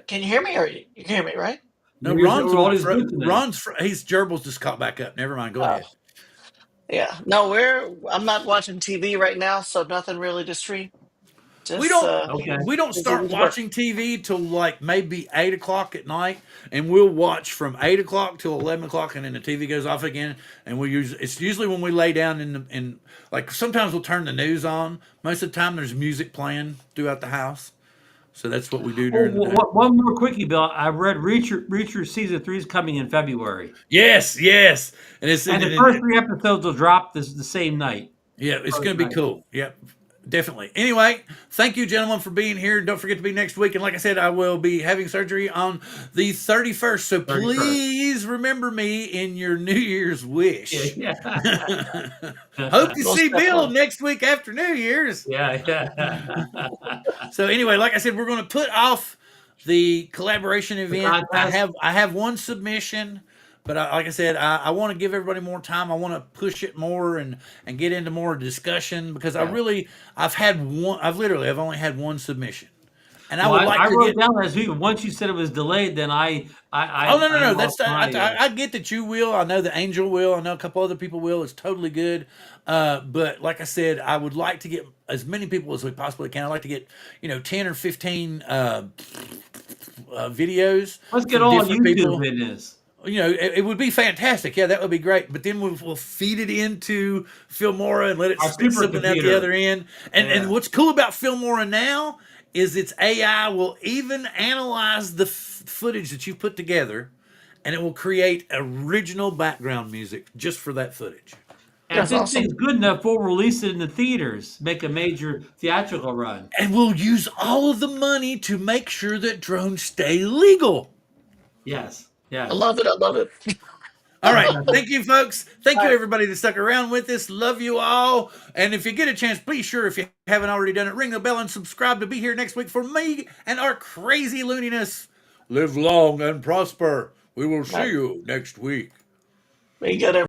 Can you hear me? Or you can hear me, right? No, All these good tonight. He's gerbils just caught back up. Never mind. Go Oh, ahead. yeah. No, I'm not watching TV right now, so nothing really to stream. We Just don't Okay. we don't busy start with work. watching TV till like maybe 8 o'clock at night, and we'll watch from 8 o'clock till 11 o'clock, and then the TV goes off again. And it's usually when we lay down in like sometimes we'll turn the news on. Most of the time there's music playing throughout the house, so that's what we do Oh, during the day. one more quickie, Bill. I read Reacher season 3 is coming in February, Yes, yes, and and the first 3 episodes will drop the same night. yeah, it's First going to be night. cool. Yep, definitely. Anyway, thank you, gentlemen, for being here. Don't forget to be next week. And like I said, I will be having surgery on the 31st. So 31st. please remember me in your New Year's wish. Yeah, Hope to Most see Bill definitely. next week after New Year's. yeah, yeah. So anyway, like I said, we're going to put off the collaboration The event. contest. I have one submission, but like I said, I want to give everybody more time. I want to push it more and get into more discussion because Yeah. I've only had one submission, and I Well, would like I to wrote get. down last week. Once you said it was delayed, then Oh no, no, I no! lost my. I get that you will. I know the Angel will. I know a couple other people will. It's totally good. But like I said, I would like to get as many people as we possibly can. I'd like to get 10 or 15 videos Let's get from all different people. YouTube in this. It would be fantastic. Yeah, that would be great. But then we'll feed it into Filmora and let it Our spit something out the supercomputer. other end. And Yeah. what's cool about Filmora now is its AI will even analyze the footage that you put together, and it will create original background music just for that footage. And if That's this awesome. thing's good enough, we'll release it in the theaters, make a major theatrical run. And we'll use all of the money to make sure that drones stay legal. Yes, I yes. love it. I love it. All right. Thank you, folks. Thank All you, right. everybody that stuck around with us. Love you all. And if you get a chance, please, sure, if you haven't already done it, ring the bell and subscribe to be here next week for me and our crazy looniness. Live long and prosper. We will All see right. you next week. We got